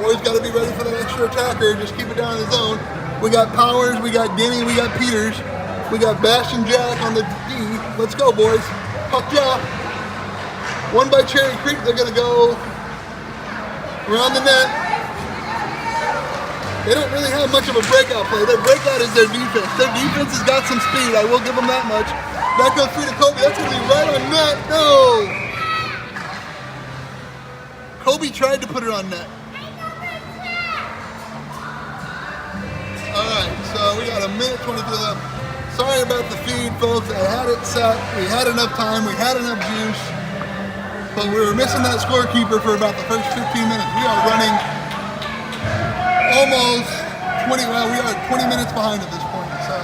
A: Always got to be ready for that extra attacker. Just keep it down in the zone. We got Powers, we got Denny, we got Peters. We got Bash and Jack on the D. Let's go, boys. Puck drop. One by Cherry Creek. They're going to go around the net. They don't really have much of a breakout play. Their breakout is their defense. Their defense has got some speed. I will give them that much. That goes through to Kobe. That's going to be right on net. No! Kobe tried to put it on net. Alright, so we got a minute 23 left. Sorry about the feed, folks. I had it set. We had enough time. We had enough juice. But we were missing that scorekeeper for about the first 15 minutes. We are running almost 20, well, we are 20 minutes behind at this point. So,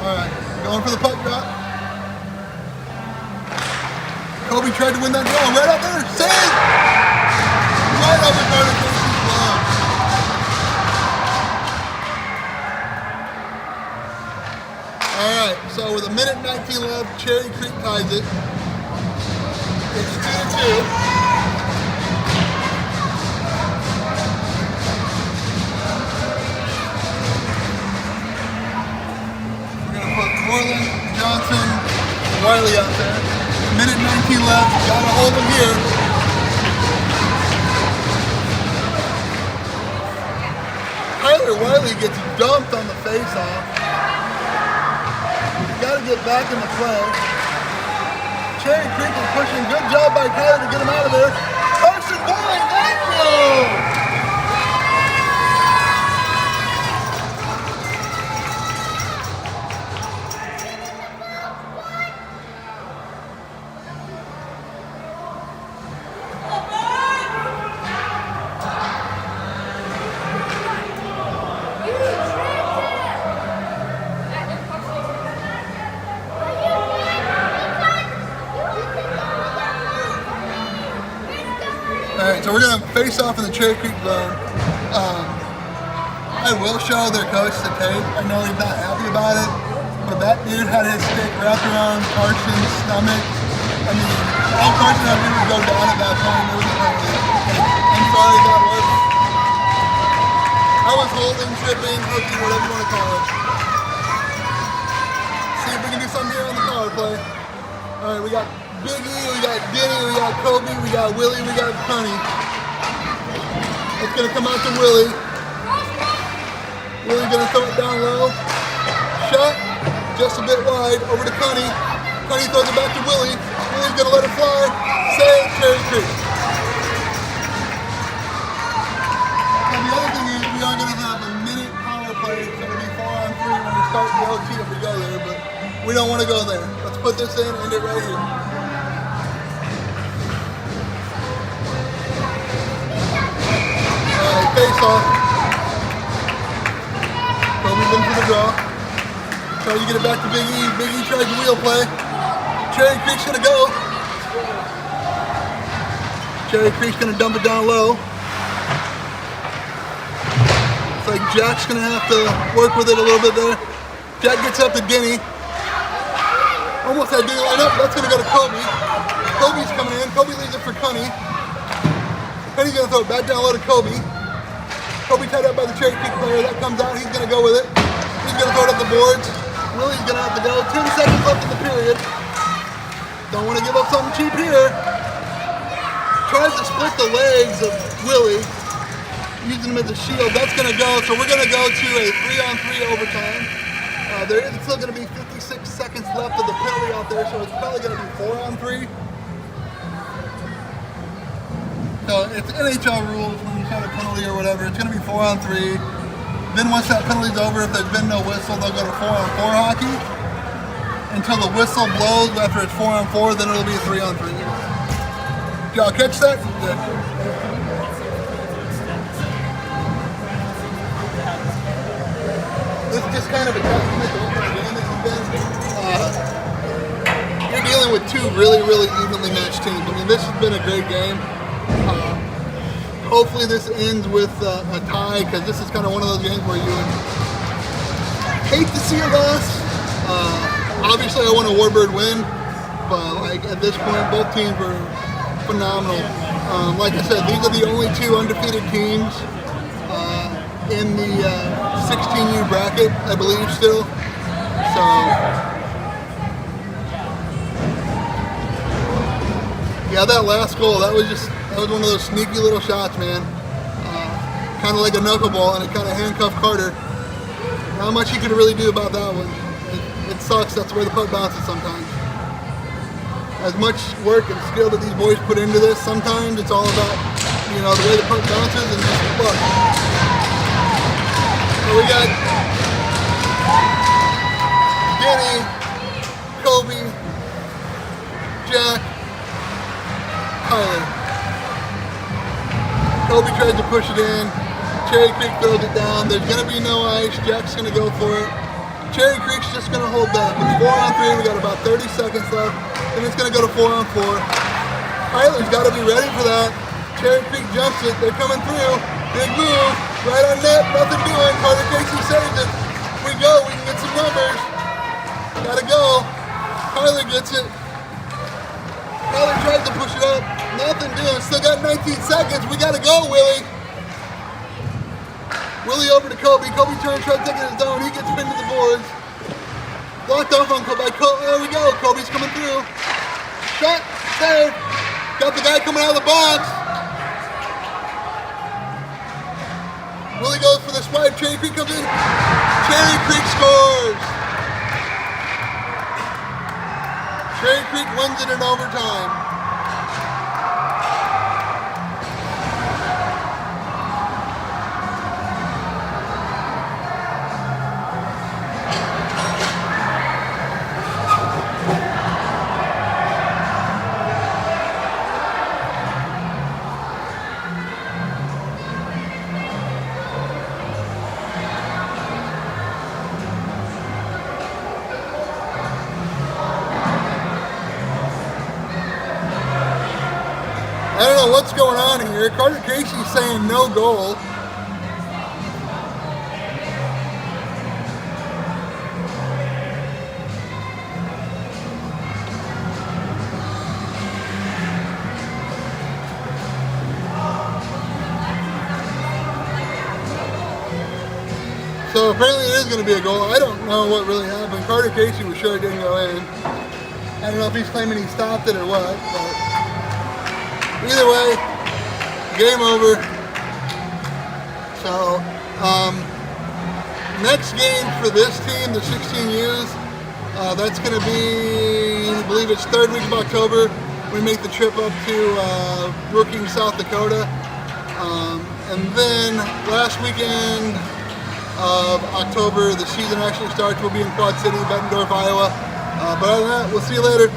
A: alright, going for the puck drop. Kobe tried to win that goal. Right up there, save! Right over Carter Casey's glove. Alright, so with a minute 19 left, Cherry Creek ties it. It's 2-2. We're going to put Borland, Johnson, and Wiley out there. Minute 19 left. Got to hold them here. Kyler Wiley gets dumped on the face-off. Got to get back in the play. Cherry Creek is pushing. Good job by Kyler to get him out of there. Carson Boy, thank you! face off in the Cherry Creek zone. I will show their coach the tape. I know he's not happy about it, but that dude had his stick wrapped around Carson's stomach. I mean, all Carson had to do was go down at that point. It was a penalty. I'm sorry that was. I was holding, tripping, hooking, whatever you want to call it. See if we can do something here on the power play. All right, we got Big E, we got Denny, we got Kobe, we got Willie, we got Connie. It's gonna come out to Willie. Willie's gonna throw it down low. Shot, just a bit wide, over to Connie. Connie throws it back to Willie. Willie's gonna let it fly. Save, Cherry Creek. And the other thing is we are gonna have a minute power play. It's gonna be 4-on-3 when we start the OT if we go there, but we don't wanna go there. Let's put this in, end it right here. Face off. Kobe's in for the draw. Try to get it back to Big E. Big E tries the wheel play. Cherry Creek's gonna go. Cherry Creek's gonna dump it down low. It's like Jack's gonna have to work with it a little bit there. Jack gets up to Denny. Almost had Denny line up. That's gonna go to Kobe. Kobe's coming in. Kobe leaves it for Connie. Connie's gonna throw it back down low to Kobe. Kobe tied up by the Cherry Creek player. That comes out. He's going to go with it. He's going to throw it up the boards. Willie's going to have to go. 10 seconds left in the period. Don't want to give up something cheap here. Tries to split the legs of Willie, using him as a shield. That's going to go. So we're going to go to a 3-on-3 overtime. There is still going to be 56 seconds left of the penalty out there, so it's probably going to be 4-on-3. So it's NHL rules when you shot a penalty or whatever. It's going to be 4-on-3. Then once that penalty's over, if there's been no whistle, they'll go to 4-on-4 hockey. Until the whistle blows after it's 4-on-4, then it'll be 3-on-3. Did y'all catch that? Yeah. This is just kind of a testament to what my game has been. You're dealing with two really, really evenly matched teams. I mean, this has been a great game. Hopefully this ends with a tie, because this is kind of one of those games where you would hate to see a loss. Obviously I want a Warbird win, but like at this point both teams were phenomenal. Like I said, these are the only two undefeated teams in the 16u bracket, I believe still. So yeah, that last goal, that was one of those sneaky little shots, man. Kind of like a knuckleball, and it kind of handcuffed Carter. Not much he could really do about that one. It sucks, that's where the puck bounces sometimes. As much work and skill that these boys put into this, sometimes it's all about, you know, the way the puck bounces and just the puck. So we got Denny, Kobe, Jack, Tyler. Kobe tries to push it in. Cherry Creek throws it down. There's going to be no ice. Jack's going to go for it. Cherry Creek's just going to hold back. It's 4-on-3. We got about 30 seconds left. Then it's going to go to 4-on-4. Tyler's got to be ready for that. Cherry Creek jumps it. They're coming through. Big move. Right on net. Nothing doing. Carter Casey saves it. We go. We can get some numbers. Got to go. Tyler gets it. Tyler tries to push it up. Nothing doing. Still got 19 seconds. We got to go, Willie. Willie over to Kobe. Kobe turns, tries to take it his own. He gets pinned to the boards. Blocked off on Kobe. There we go. Kobe's coming through. Shot. Save. Got the guy coming out of the box. Willie goes for the swipe. Cherry Creek comes in. Cherry Creek scores. Cherry Creek wins it in overtime. know what's going on here. Carter Casey's saying no goal. So apparently it is going to be a goal. I don't know what really happened. Carter Casey was sure it didn't go in. I don't know if he's claiming he stopped it or what, but either way, game over. So, next game for this team, the 16Us, that's going to be, I believe it's third week of October. We make the trip up to Brookings, South Dakota. And then last weekend of October, the season actually starts. We'll be in Quad City, Bettendorf, Iowa. But other than that, we'll see you later.